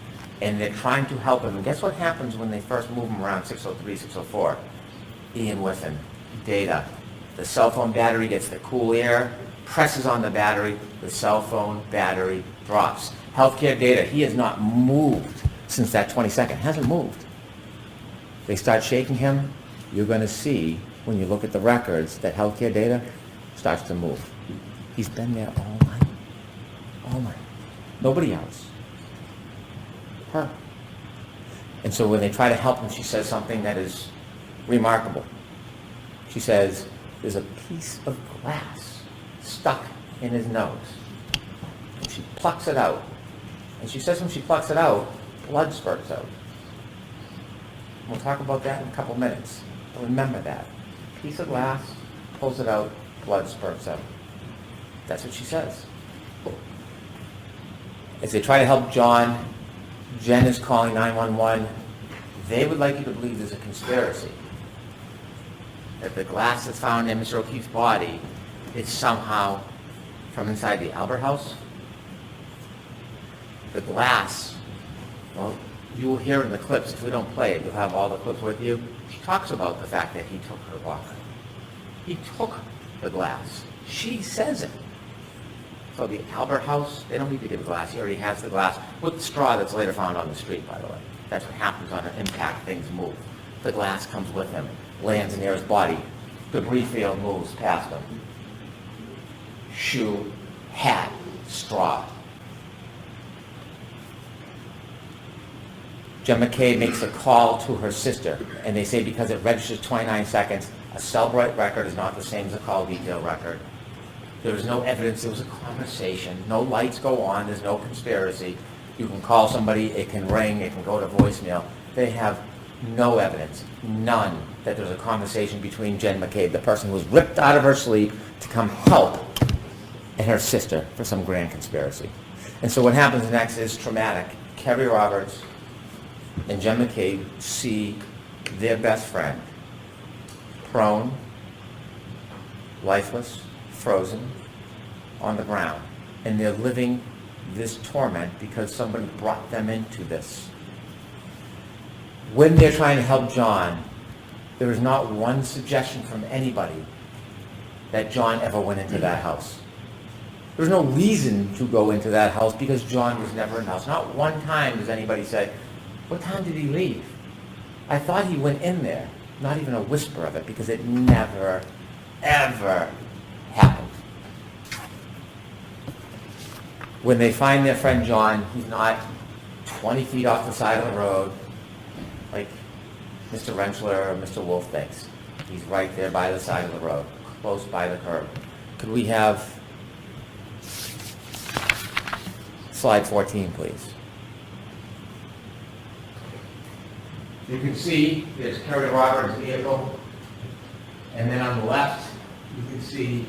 And they're trying to help him. And guess what happens when they first move him around 603, 604? Ian with him. Data. The cell phone battery gets the cool air, presses on the battery, the cell phone battery drops. Healthcare data. He has not moved since that 22nd. Hasn't moved. They start shaking him. You're going to see, when you look at the records, that healthcare data starts to move. He's been there all night. All night. Nobody else. Her. And so when they try to help him, she says something that is remarkable. She says, there's a piece of glass stuck in his nose. And she plucks it out. And she says when she plucks it out, blood spurts out. We'll talk about that in a couple minutes. But remember that. Piece of glass, pulls it out, blood spurts out. That's what she says. As they try to help John, Jen is calling 911. They would like you to believe there's a conspiracy. That the glass that's found in Mr. O'Keefe's body is somehow from inside the Albert house. The glass, well, You will hear in the clips, if we don't play it, you'll have all the clips with you. She talks about the fact that he took her walker. He took the glass. She says it. So the Albert House, they don't need to give glass. He already has the glass with the straw that's later found on the street, by the way. That's what happens on an impact. Things move. The glass comes with him, lands near his body. Debris field moves past him. Shoe, hat, straw. Jen McCabe makes a call to her sister, and they say because it registers 29 seconds, a cell-bright record is not the same as a call detail record. There was no evidence, there was a conversation, no lights go on, there's no conspiracy. You can call somebody, it can ring, it can go to voicemail. They have no evidence, none, that there's a conversation between Jen McCabe, the person who was ripped out of her sleep to come help, and her sister for some grand conspiracy. And so what happens next is traumatic. Kerry Roberts and Jen McCabe see their best friend prone, lifeless, frozen, on the ground. And they're living this torment because somebody brought them into this. When they're trying to help John, there is not one suggestion from anybody that John ever went into that house. There's no reason to go into that house because John was never in the house. Not one time does anybody say, what time did he leave? I thought he went in there. Not even a whisper of it because it never, ever happened. When they find their friend John, he's not 20 feet off the side of the road like Mr. Rentschler or Mr. Wolf thinks. He's right there by the side of the road, close by the curb. Could we have slide 14, please? You can see there's Kerry Roberts' vehicle, and then on the left, you can see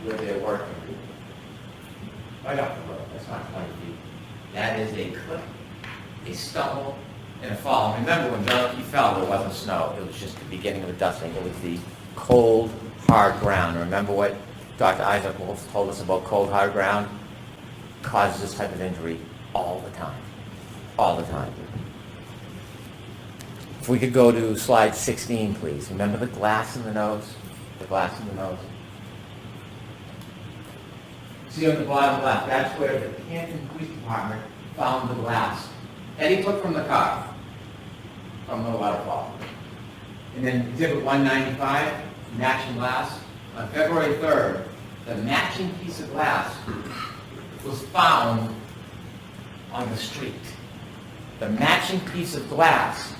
where they're working. Right off the road, that's not 20 feet. That is a clip, a stumble, and a fall. And remember, when John fell, there wasn't snow. It was just the beginning of the dusting. It was the cold, hard ground. Remember what Dr. Isaac Wolf told us about cold, hard ground? Causes this type of injury all the time. All the time. If we could go to slide 16, please. Remember the glass in the nose? The glass in the nose. See on the bottom left, that's where the Canton Police Department found the glass. Eddie took from the car, from the waterfall. And then exhibit 195, matching glass. On February 3rd, the matching piece of glass was found on the street. The matching piece of glass,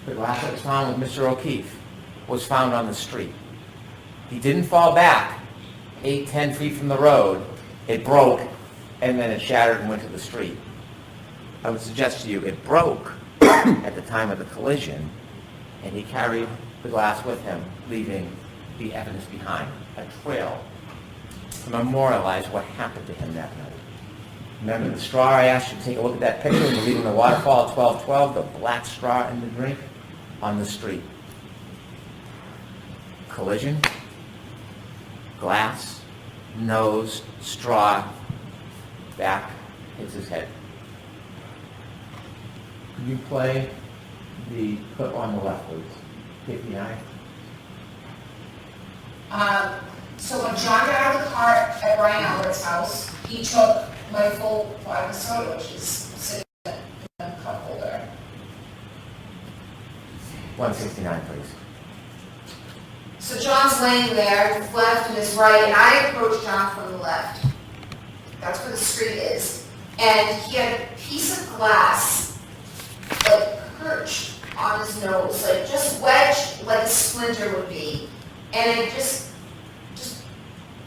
the glass that was found with Mr. O'Keefe, was found on the street. He didn't fall back 8-10 feet from the road. It broke, and then it shattered and went to the street. I would suggest to you it broke at the time of the collision, and he carried the glass with him, leaving the evidence behind, a trail to memorialize what happened to him that night. Remember the straw I asked you to take a look at that picture? We're leaving the waterfall at 12:12, the black straw in the drink on the street. Collision, glass, nose, straw, back, hits his head. Could you play the clip on the left, please? 59. So when John got out of the car at Brian Albert's house, he took my full vodka soda, which is sitting in the cup holder. 169, please. So John's laying there, his left and his right, and I approached John from the left. That's where the street is. And he had a piece of glass, like perched on his nose, like just wedged like a splinter would be. And it just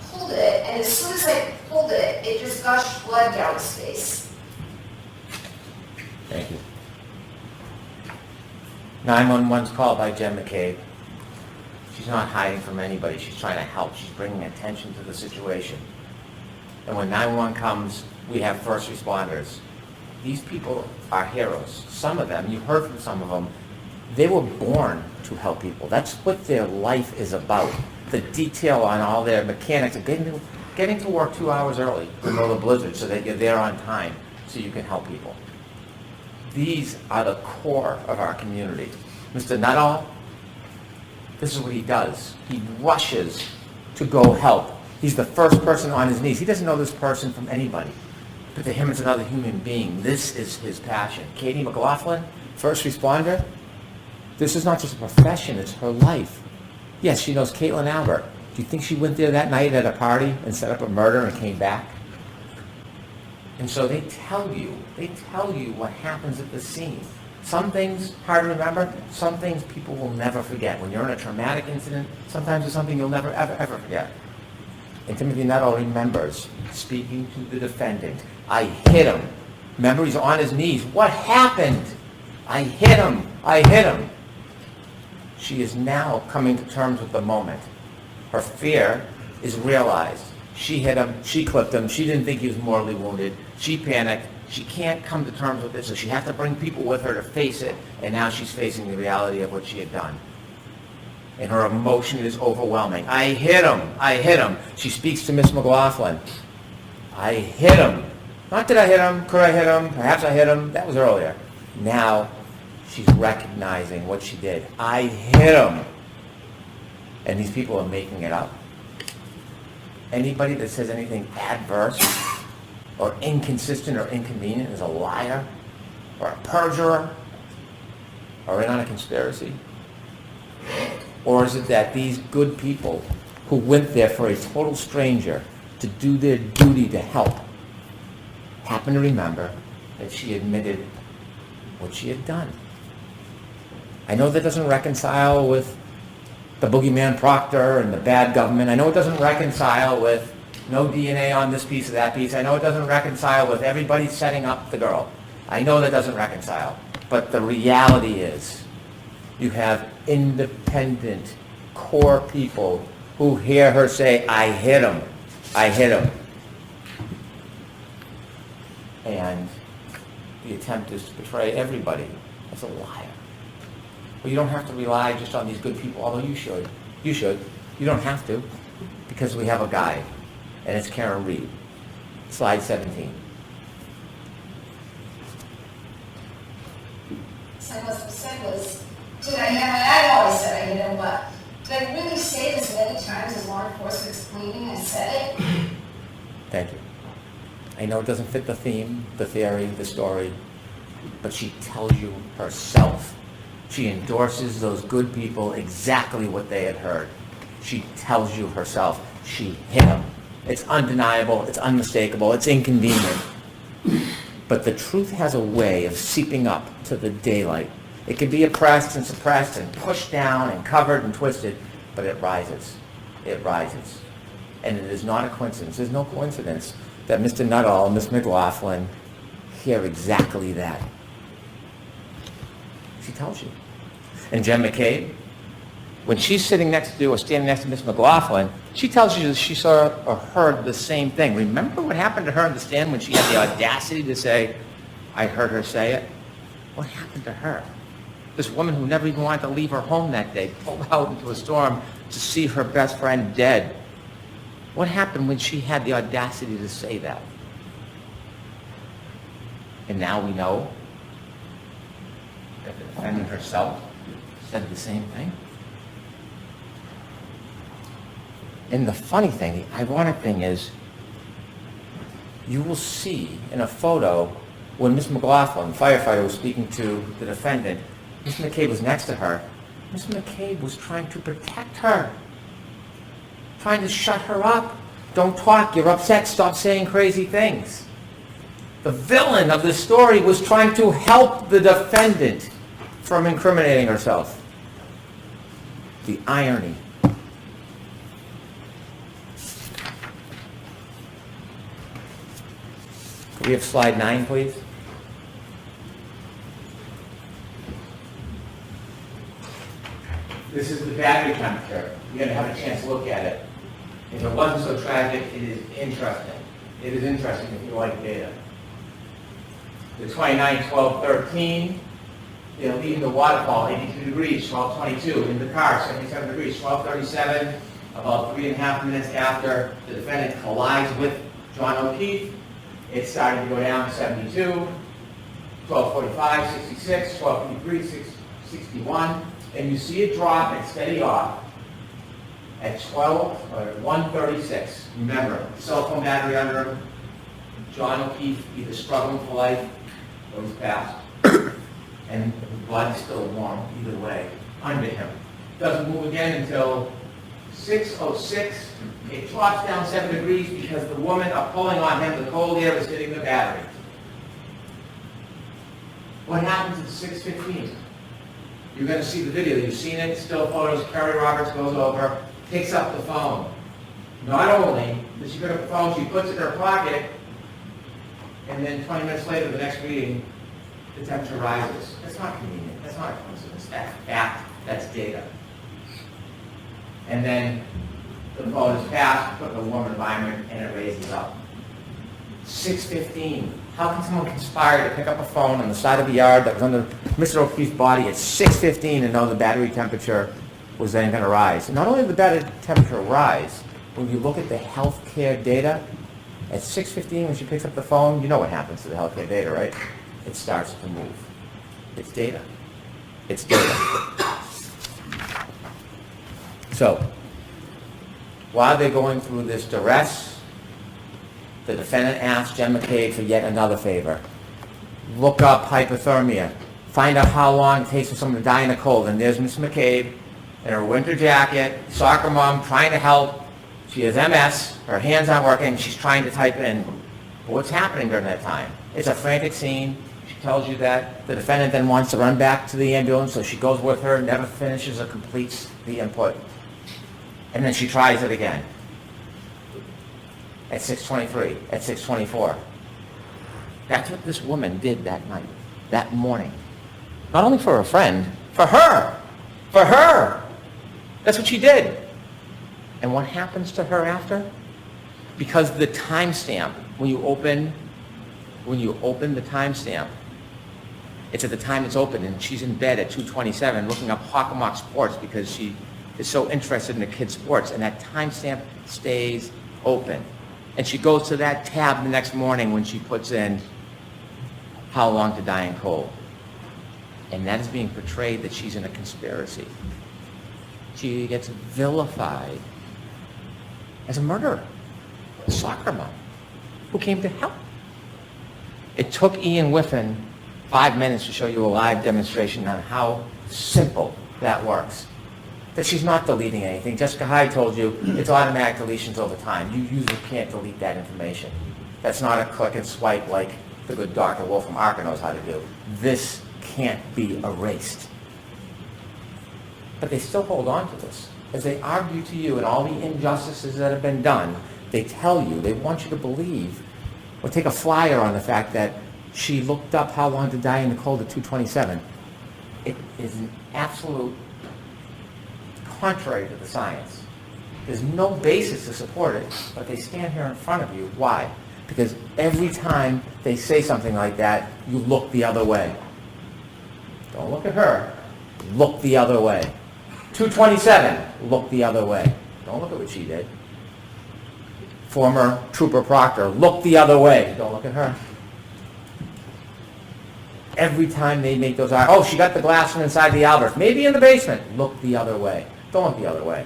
pulled it, and as soon as I pulled it, it just gushed blood down his face. Thank you. 911's called by Jen McCabe. She's not hiding from anybody. She's trying to help. She's bringing attention to the situation. And when 911 comes, we have first responders. These people are heroes. Some of them, you heard from some of them, they were born to help people. That's what their life is about. The detail on all their mechanics of getting to work 2 hours early in the middle of the blizzard so that you're there on time so you can help people. These are the core of our community. Mr. Nuttall, this is what he does. He rushes to go help. He's the first person on his knees. He doesn't know this person from anybody. But to him, it's another human being. This is his passion. Katie McLaughlin, first responder, this is not just a profession, it's her life. Yes, she knows Caitlin Albert. Do you think she went there that night at a party and set up a murder and came back? And so they tell you what happens at the scene. Some things hard to remember, some things people will never forget. When you're in a traumatic incident, sometimes it's something you'll never, ever, ever forget. And Timothy Nuttall remembers speaking to the defendant. I hit him. Remember, he's on his knees. What happened? I hit him. I hit him. She is now coming to terms with the moment. Her fear is realized. She hit him. She clipped him. She didn't think he was mortally wounded. She panicked. She can't come to terms with it, so she has to bring people with her to face it. And now she's facing the reality of what she had done. And her emotion is overwhelming. I hit him. I hit him. She speaks to Miss McLaughlin. I hit him. Not did I hit him, could I hit him, perhaps I hit him. That was earlier. Now she's recognizing what she did. I hit him. And these people are making it up. Anybody that says anything adverse or inconsistent or inconvenient is a liar or a perjurer or in on a conspiracy. Or is it that these good people who went there for a total stranger to do their duty to help happen to remember that she admitted what she had done? I know that doesn't reconcile with the boogeyman Proctor and the bad government. I know it doesn't reconcile with no DNA on this piece or that piece. I know it doesn't reconcile with everybody setting up the girl. I know that doesn't reconcile. But the reality is you have independent, core people who hear her say, I hit him. I hit him. And the attempt is to portray everybody as a liar. Well, you don't have to rely just on these good people, although you should. You should. You don't have to, because we have a guide, and it's Karen Reed. Slide 17. So what I said was, did I hit him? I always said I hit him, but did I really say this many times as law enforcement's claiming I said it? Thank you. I know it doesn't fit the theme, the theory, the story, but she tells you herself. She endorses those good people exactly what they had heard. She tells you herself she hit him. It's undeniable, it's unmistakable, it's inconvenient. But the truth has a way of seeping up to the daylight. It can be oppressed and suppressed and pushed down and covered and twisted, but it rises. It rises. And it is not a coincidence. There's no coincidence that Mr. Nuttall and Miss McLaughlin hear exactly that. She tells you. And Jen McCabe, when she's sitting next to or standing next to Miss McLaughlin, she tells you that she saw or heard the same thing. Remember what happened to her in the stand when she had the audacity to say, I heard her say it? What happened to her? This woman who never even wanted to leave her home that day, pulled out into a storm to see her best friend dead. What happened when she had the audacity to say that? And now we know that the defendant herself said the same thing. And the funny thing, the ironic thing is, you will see in a photo when Miss McLaughlin, firefighter, was speaking to the defendant, Miss McCabe was next to her. Miss McCabe was trying to protect her, trying to shut her up. Don't talk, you're upset, stop saying crazy things. The villain of the story was trying to help the defendant from incriminating herself. The irony. Could we have slide 9, please? This is the battery temperature. You're going to have a chance to look at it. If it wasn't so tragic, it is interesting. It is interesting if you like data. The 29, 12, 13, leaving the waterfall, 82 degrees, 12:22. In the car, 77 degrees, 12:37. About 3.5 minutes after the defendant collides with John O'Keefe, it's starting to go down to 72. 12:45, 66, 12:53, 61, and you see it drop and steady off at 1:36. Remember, cell phone battery under him. John O'Keefe either struggling for life or he's passed. And the blood is still warm either way under him. Doesn't move again until 6:06. It drops down 7 degrees because the women are pulling on him. The cold air is hitting the battery. What happens at 6:15? You're going to see the video. You've seen it. Still photos. Carrie Roberts goes over, picks up the phone. Not only does she pick up the phone, she puts it in her pocket, and then 20 minutes later, the next reading, the temperature rises. That's not convenient. That's not a coincidence. That's fact. That's data. And then the phone is passed, put in a warm environment, and it raises up. 6:15. How can someone conspire to pick up a phone on the side of the yard that was under Mr. O'Keefe's body at 6:15 and know the battery temperature was then going to rise? And not only did the battery temperature rise, when you look at the healthcare data, at 6:15 when she picks up the phone, you know what happens to the healthcare data, right? It starts to move. It's data. It's data. So, while they're going through this duress, the defendant asked Jen McCabe for yet another favor. Look up hypothermia. Find out how long it takes for someone to die in a cold. And there's Miss McCabe in her winter jacket, soccer mom, trying to help. She has MS. Her hands aren't working. She's trying to type in what's happening during that time. It's a frantic scene. She tells you that. The defendant then wants to run back to the ambulance, so she goes with her, never finishes or completes the input. And then she tries it again. At 6:23, at 6:24. That's what this woman did that night, that morning. Not only for her friend, for her! For her! That's what she did. And what happens to her after? Because the timestamp, when you open the timestamp, it's at the time it's open, and she's in bed at 2:27 looking up Hockomock Sports because she is so interested in the kids' sports, and that timestamp stays open. And she goes to that tab the next morning when she puts in how long to die in cold. And that is being portrayed that she's in a conspiracy. She gets vilified as a murderer, a soccer mom who came to help. It took Ian Whiffen 5 minutes to show you a live demonstration on how simple that works. That she's not deleting anything. Jessica Hyde told you it's automatic deletions over time. You usually can't delete that information. That's not a click and swipe like the good Dr. Wolf from Arca knows how to do. This can't be erased. But they still hold on to this. As they argue to you and all the injustices that have been done, they tell you, they want you to believe, or take a flyer on the fact that she looked up how long to die in the cold at 2:27. It is an absolute contrary to the science. There's no basis to support it, but they stand here in front of you. Why? Because every time they say something like that, you look the other way. Don't look at her. Look the other way. 2:27, look the other way. Don't look at what she did. Former Trooper Proctor, look the other way. Don't look at her. Every time they make those, oh, she got the glass from inside the Albert, maybe in the basement. Look the other way. Don't look the other way.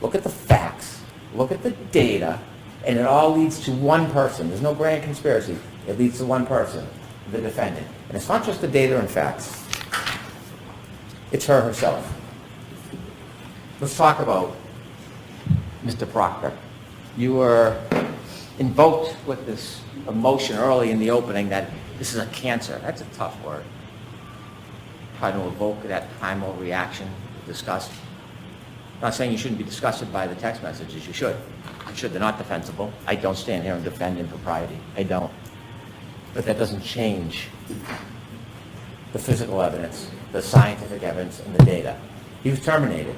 Look at the facts. Look at the data. And it all leads to one person. There's no grand conspiracy. It leads to one person, the defendant. And it's not just the data and facts. It's her herself. Let's talk about Mr. Proctor. You were invoked with this emotion early in the opening that this is a cancer. That's a tough word. Trying to evoke that primal reaction, disgust. I'm not saying you shouldn't be disgusted by the text messages. You should. You should. They're not defensible. I don't stand here and defend impropriety. I don't. But that doesn't change the physical evidence, the scientific evidence, and the data. He was terminated.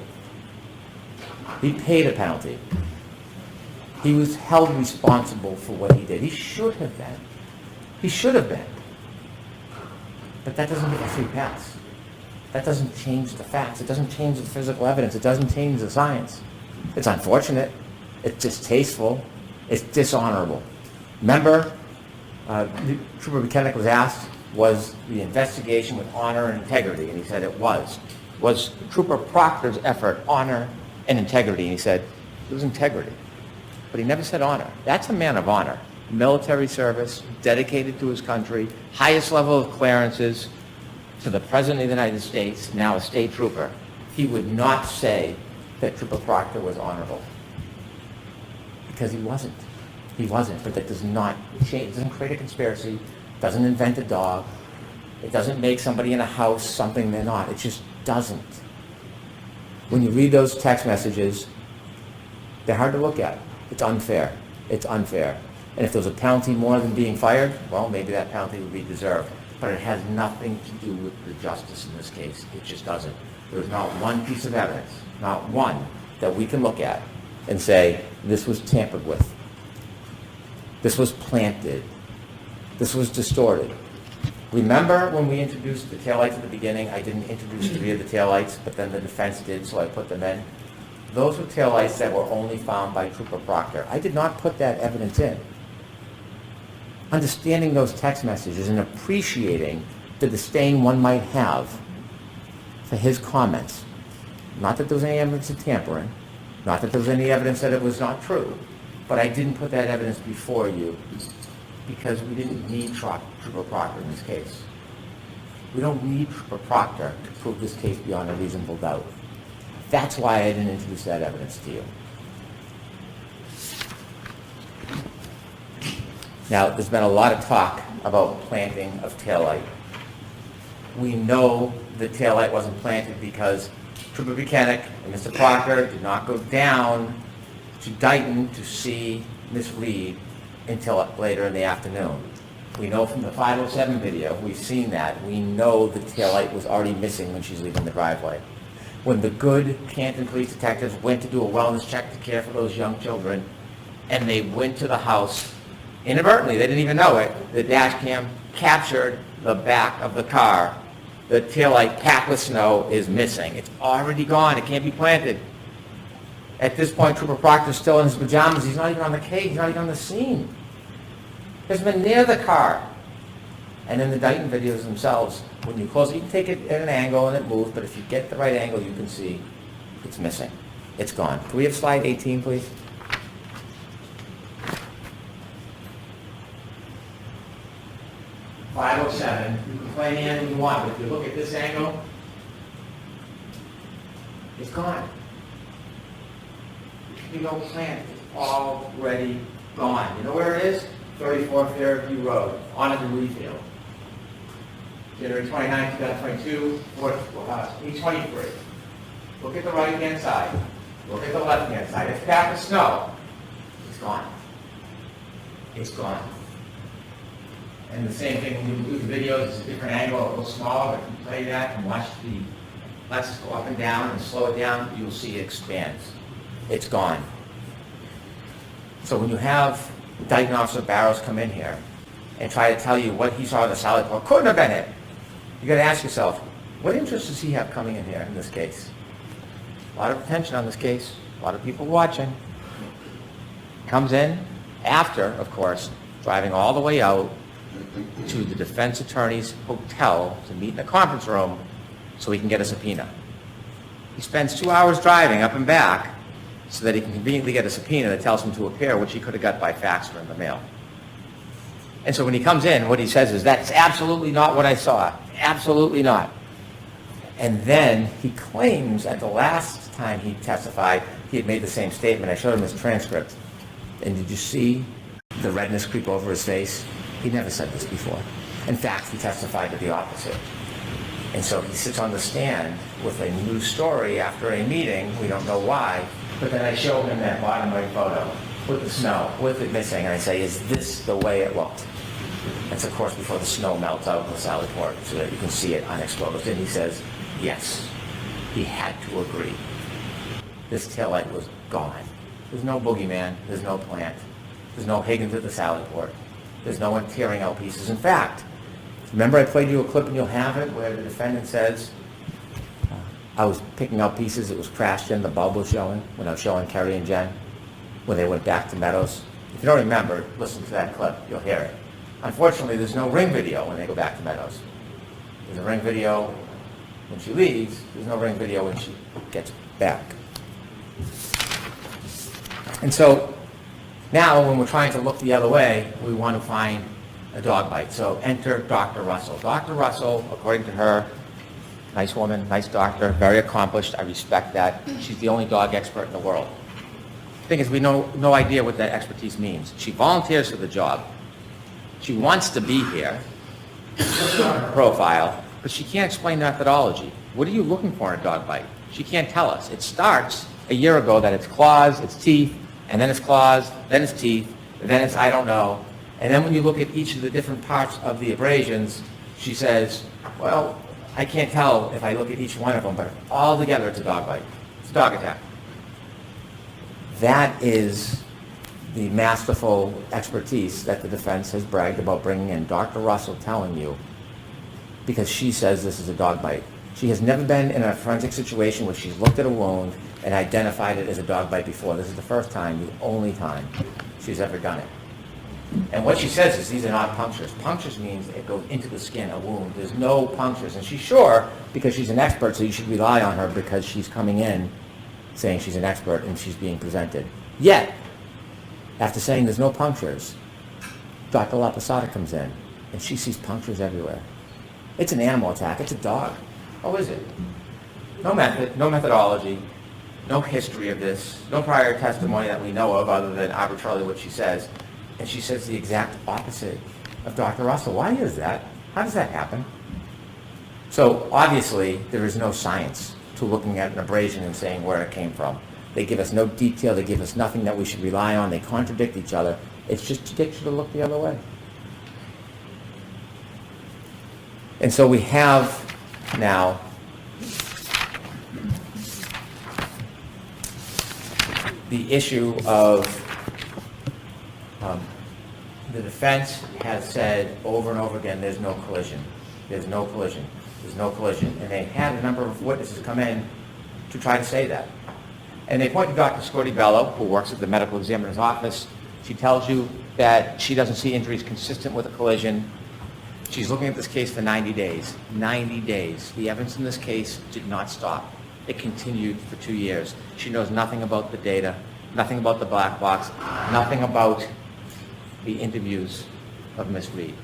He paid a penalty. He was held responsible for what he did. He should have been. He should have been. But that doesn't get a free pass. That doesn't change the facts. It doesn't change the physical evidence. It doesn't change the science. It's unfortunate. It's distasteful. It's dishonorable. Remember, Trooper McKennick was asked, was the investigation with honor and integrity? And he said it was. Was Trooper Proctor's effort honor and integrity? And he said it was integrity. But he never said honor. That's a man of honor. Military service, dedicated to his country, highest level of clearances to the President of the United States, now a state trooper. He would not say that Trooper Proctor was honorable. Because he wasn't. He wasn't. But that does not change. It doesn't create a conspiracy. Doesn't invent a dog. It doesn't make somebody in a house something they're not. It just doesn't. When you read those text messages, they're hard to look at. It's unfair. It's unfair. And if there was a penalty more than being fired, well, maybe that penalty would be deserved. But it has nothing to do with the justice in this case. It just doesn't. There's not one piece of evidence, not one, that we can look at and say, this was tampered with. This was planted. This was distorted. Remember when we introduced the taillights at the beginning? I didn't introduce 3 of the taillights, but then the defense did, so I put them in. Those were taillights that were only found by Trooper Proctor. I did not put that evidence in. Understanding those text messages and appreciating the disdain one might have for his comments. Not that there was any evidence of tampering, not that there was any evidence that it was not true, but I didn't put that evidence before you because we didn't need Trooper Proctor in this case. We don't need Trooper Proctor to prove this case beyond a reasonable doubt. That's why I didn't introduce that evidence to you. Now, there's been a lot of talk about planting of taillight. We know the taillight wasn't planted because Trooper Buchanan and Mr. Proctor did not go down to Dighton to see Miss Reed until later in the afternoon. We know from the 507 video, we've seen that. We know the taillight was already missing when she's leaving the driveway. When the good Canton police detectives went to do a wellness check to care for those young children, and they went to the house, inadvertently, they didn't even know it, the dash cam captured the back of the car. The taillight packed with snow is missing. It's already gone. It can't be planted. At this point, Trooper Proctor's still in his pajamas. He's not even on the case. He's not even on the scene. He hasn't been near the car. And in the Dighton videos themselves, when you close it, you can take it at an angle and it moves, but if you get the right angle, you can see it's missing. It's gone. Can we have slide 18, please? .507. You can play any angle you want, but if you look at this angle, it's gone. You don't plant. It's already gone. You know where it is? 34 Fairview Road, on a debris field. January 29, 2022, 823. Look at the right-hand side. Look at the left-hand side. It's packed with snow. It's gone. It's gone. And the same thing when you do the videos, it's a different angle, a little smaller, but if you play that and watch the lenses go up and down and slow it down, you'll see it expands. It's gone. So when you have Dighton Officer Barrows come in here and try to tell you what he saw in the salad bar, couldn't have been it. You got to ask yourself, what interest does he have coming in here in this case? A lot of attention on this case, a lot of people watching. Comes in after, of course, driving all the way out to the defense attorney's hotel to meet in a conference room so he can get a subpoena. He spends 2 hours driving up and back so that he can conveniently get a subpoena that tells him to appear, which he could have got by fax or in the mail. And so when he comes in, what he says is, that's absolutely not what I saw. Absolutely not. And then he claims at the last time he testified, he had made the same statement. I showed him his transcript. And did you see the redness creep over his face? He never said this before. In fact, he testified to the opposite. And so he sits on the stand with a new story after a meeting. We don't know why. But then I show him that bottom right photo with the snow, with it missing, and I say, is this the way it looked? That's, of course, before the snow melts out of the salad port so that you can see it unexposed. And he says, yes, he had to agree. This taillight was gone. There's no boogeyman. There's no plant. There's no Higgins at the salad port. There's no one tearing out pieces. In fact, remember I played you a clip and you'll have it where the defendant says, I was picking out pieces, it was crashed in, the bulb was showing, when I was showing Kerry and Jen, when they went back to Meadows. If you don't remember, listen to that clip, you'll hear it. Unfortunately, there's no ring video when they go back to Meadows. There's a ring video when she leaves. There's no ring video when she gets back. And so now when we're trying to look the other way, we want to find a dog bite. So enter Dr. Russell. Dr. Russell, according to her, nice woman, nice doctor, very accomplished. I respect that. She's the only dog expert in the world. The thing is, we know no idea what that expertise means. She volunteers for the job. She wants to be here, profile, but she can't explain methodology. What are you looking for in a dog bite? She can't tell us. It starts a year ago that it's claws, it's teeth, and then it's claws, then it's teeth, and then it's I don't know. And then when you look at each of the different parts of the abrasions, she says, well, I can't tell if I look at each one of them, but all together it's a dog bite. It's a dog attack. That is the masterful expertise that the defense has bragged about bringing in. Dr. Russell telling you, because she says this is a dog bite. She has never been in a forensic situation where she's looked at a wound and identified it as a dog bite before. This is the first time, the only time she's ever done it. And what she says is these are not punctures. Punctures means it goes into the skin, a wound. There's no punctures. And she's sure because she's an expert, so you should rely on her because she's coming in saying she's an expert and she's being presented. Yet, after saying there's no punctures, Dr. Laposada comes in and she sees punctures everywhere. It's an animal attack. It's a dog. Oh, is it? No method, no methodology, no history of this, no prior testimony that we know of other than arbitrarily what she says. And she says the exact opposite of Dr. Russell. Why is that? How does that happen? So obviously there is no science to looking at an abrasion and saying where it came from. They give us no detail. They give us nothing that we should rely on. They contradict each other. It's just to get you to look the other way. And so we have now the issue of the defense has said over and over again, there's no collision. There's no collision. There's no collision. And they had a number of witnesses come in to try to say that. And they point to Dr. Scorti-Bello, who works at the medical examiner's office. She tells you that she doesn't see injuries consistent with a collision. She's looking at this case for 90 days. 90 days. The evidence in this case did not stop. It continued for 2 years. She knows nothing about the data, nothing about the black box, nothing about the interviews of Miss Reed.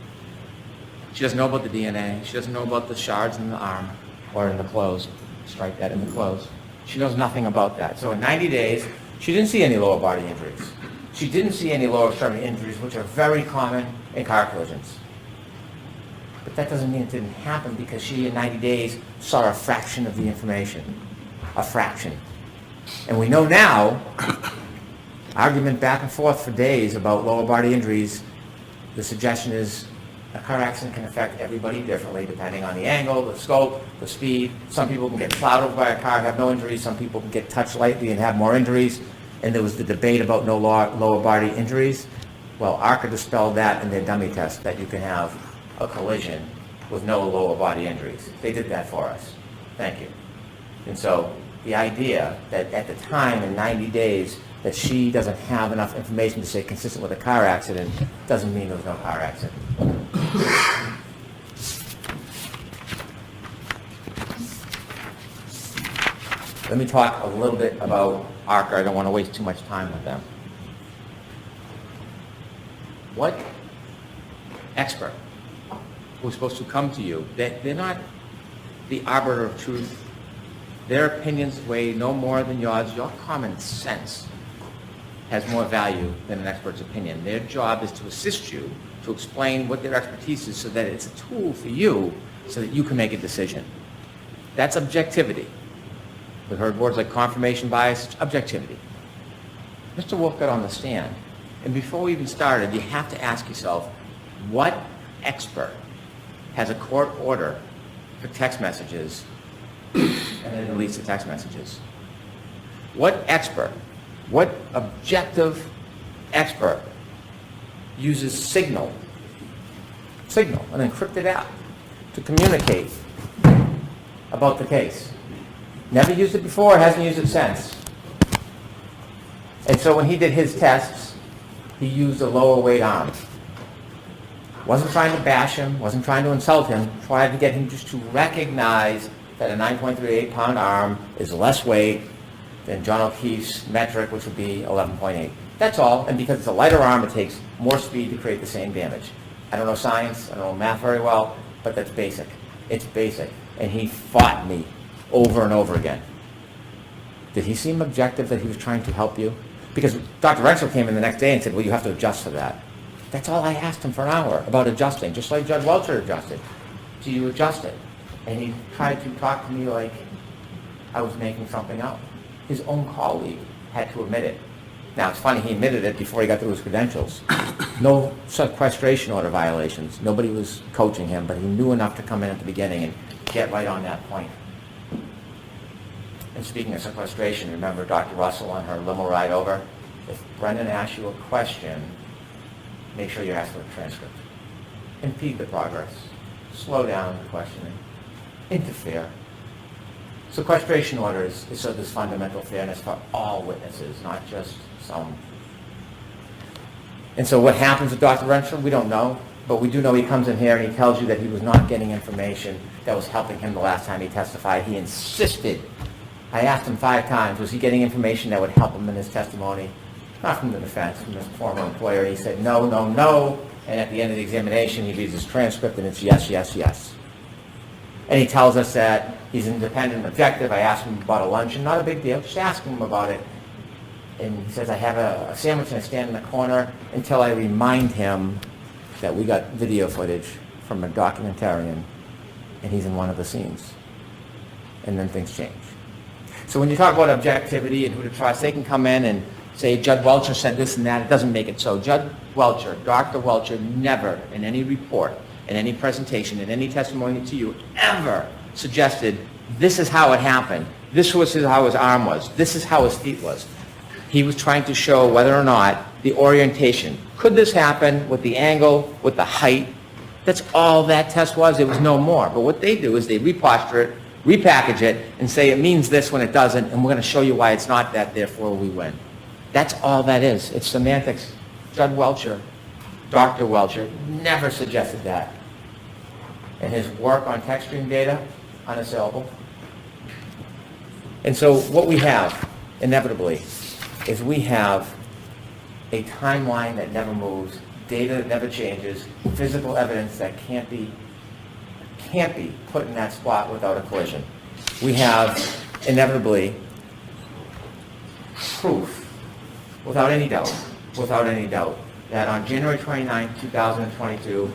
She doesn't know about the DNA. She doesn't know about the shards in the arm or in the clothes. Strike that in the clothes. She knows nothing about that. So in 90 days, she didn't see any lower body injuries. She didn't see any lower extremity injuries, which are very common in car collisions. But that doesn't mean it didn't happen because she, in 90 days, saw a fraction of the information. A fraction. And we know now, argument back and forth for days about lower body injuries, the suggestion is a car accident can affect everybody differently depending on the angle, the scope, the speed. Some people can get plowed over by a car and have no injuries. Some people can get touched lightly and have more injuries. And there was the debate about no lower body injuries. Well, ARCA dispelled that in their dummy test, that you can have a collision with no lower body injuries. They did that for us. Thank you. And so the idea that at the time in 90 days that she doesn't have enough information to say consistent with a car accident doesn't mean there was no car accident. Let me talk a little bit about ARCA. I don't want to waste too much time with them. What expert who's supposed to come to you, they're not the arbiter of truth. Their opinions weigh no more than yours. Your common sense has more value than an expert's opinion. Their job is to assist you, to explain what their expertise is so that it's a tool for you so that you can make a decision. That's objectivity. We've heard words like confirmation bias, it's objectivity. Mr. Wolf got on the stand, and before we even started, you have to ask yourself, what expert has a court order for text messages and then deletes the text messages? What expert, what objective expert uses Signal, an encrypted app, to communicate about the case? Never used it before, hasn't used it since. And so when he did his tests, he used a lower weight arm. Wasn't trying to bash him, wasn't trying to insult him, tried to get him just to recognize that a 9.38 pound arm is less weight than John O'Keefe's metric, which would be 11.8. That's all, and because it's a lighter arm, it takes more speed to create the same damage. I don't know science, I don't know math very well, but that's basic. It's basic. And he fought me over and over again. Did he seem objective that he was trying to help you? Because Dr. Renshaw came in the next day and said, well, you have to adjust for that. That's all I asked him for an hour about adjusting, just like Judge Welcher adjusted. Do you adjust it? And he tried to talk to me like I was making something up. His own colleague had to admit it. Now, it's funny, he admitted it before he got through his credentials. No sequestration order violations. Nobody was coaching him, but he knew enough to come in at the beginning and get right on that point. And speaking of sequestration, remember Dr. Russell on her limo ride over? If Brennan asks you a question, make sure you ask for a transcript. Impede the progress. Slow down the questioning. Interfere. Sequestration orders is so there's fundamental fairness for all witnesses, not just some. And so what happens with Dr. Renshaw, we don't know, but we do know he comes in here and he tells you that he was not getting information that was helping him the last time he testified. He insisted. I asked him 5 times, was he getting information that would help him in his testimony? Not from the defense, from his former employer. He said no, no, no, and at the end of the examination he reads his transcript and it's yes, yes, yes. And he tells us that he's independent and objective. I asked him about a luncheon, not a big deal, just asking him about it. And he says, I have a sandwich and I stand in the corner until I remind him that we got video footage from a documentarian and he's in one of the scenes. And then things change. So when you talk about objectivity and who to trust, they can come in and say, Judge Welcher said this and that. It doesn't make it so. Judge Welcher, Dr. Welcher, never in any report, in any presentation, in any testimony to you, ever suggested this is how it happened. This was how his arm was. This is how his feet was. He was trying to show whether or not the orientation. Could this happen with the angle, with the height? That's all that test was. It was no more. But what they do is they reposture it, repackage it, and say it means this when it doesn't, and we're going to show you why it's not that, therefore we win. That's all that is. It's semantics. Judge Welcher, Dr. Welcher, never suggested that. And his work on text stream data, unassailable. And so what we have, inevitably, is we have a timeline that never moves, data that never changes, physical evidence that can't be put in that spot without a collision. We have, inevitably, proof, without any doubt, that on January 29, 2022,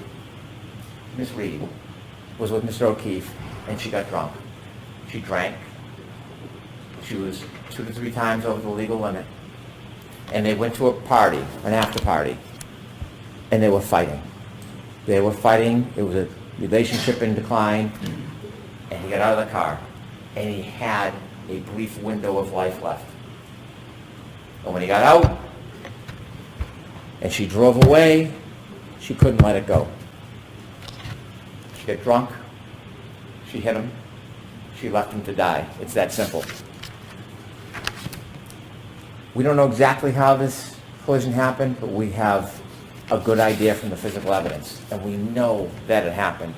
Ms. Reed was with Mr. O'Keefe, and she got drunk. She drank. She was 2 to 3 times over the legal limit. And they went to a party, an after party, and they were fighting. They were fighting. It was a relationship in decline, and he got out of the car, and he had a brief window of life left. And when he got out, and she drove away, she couldn't let it go. She got drunk, she hit him, she left him to die. It's that simple. We don't know exactly how this collision happened, but we have a good idea from the physical evidence, and we know that it happened.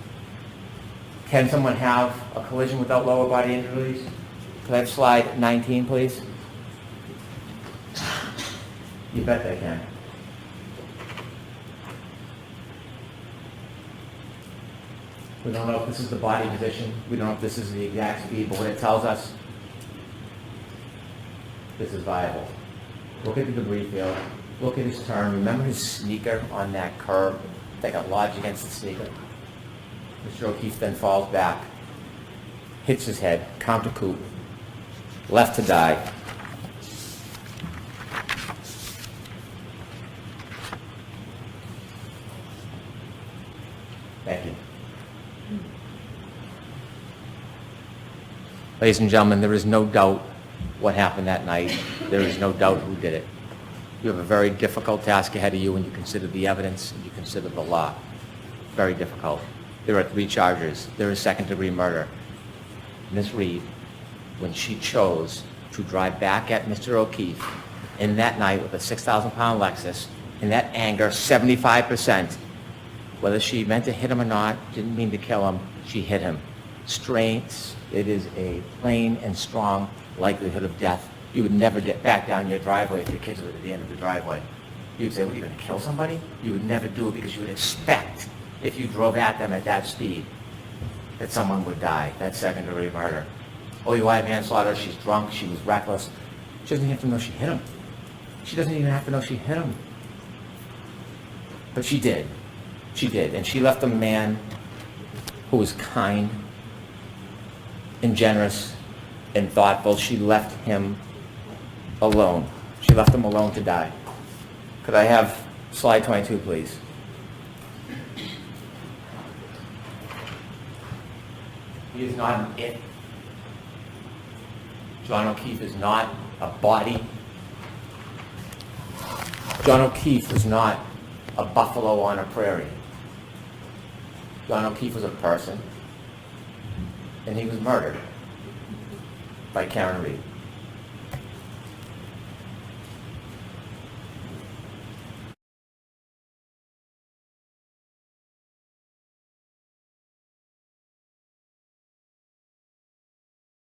Can someone have a collision without lower body injuries? Could I have slide 19, please? You bet they can. We don't know if this is the body position. We don't know if this is the exact speed, but what it tells us, this is viable. Look at the debris field. Look at his turn. Remember his sneaker on that curb that got lodged against the sneaker? Mr. O'Keefe then falls back, hits his head, counter coup, left to die. Thank you. Ladies and gentlemen, there is no doubt what happened that night. There is no doubt who did it. You have a very difficult task ahead of you when you consider the evidence and you consider the law. Very difficult. There are 3 charges. There is second-degree murder. Ms. Reed, when she chose to drive back at Mr. O'Keefe in that night with a 6,000-pound Lexus, in that anger, 75%, Whether she meant to hit him or not, didn't mean to kill him, she hit him. Strengths, it is a plain and strong likelihood of death. You would never get back down your driveway if your kids were at the end of the driveway. You'd say, what, are you going to kill somebody? You would never do it because you would expect, if you drove at them at that speed, that someone would die. That's second-degree murder. OUI manslaughter, she's drunk, she was reckless. She doesn't even have to know she hit him. She doesn't even have to know she hit him. But she did. She did. And she left a man who was kind and generous and thoughtful. She left him alone. She left him alone to die. Could I have slide 22, please? He is not an it. John O'Keefe is not a body. John O'Keefe was not a buffalo on a prairie. John O'Keefe was a person, and he was murdered by Karen Reed.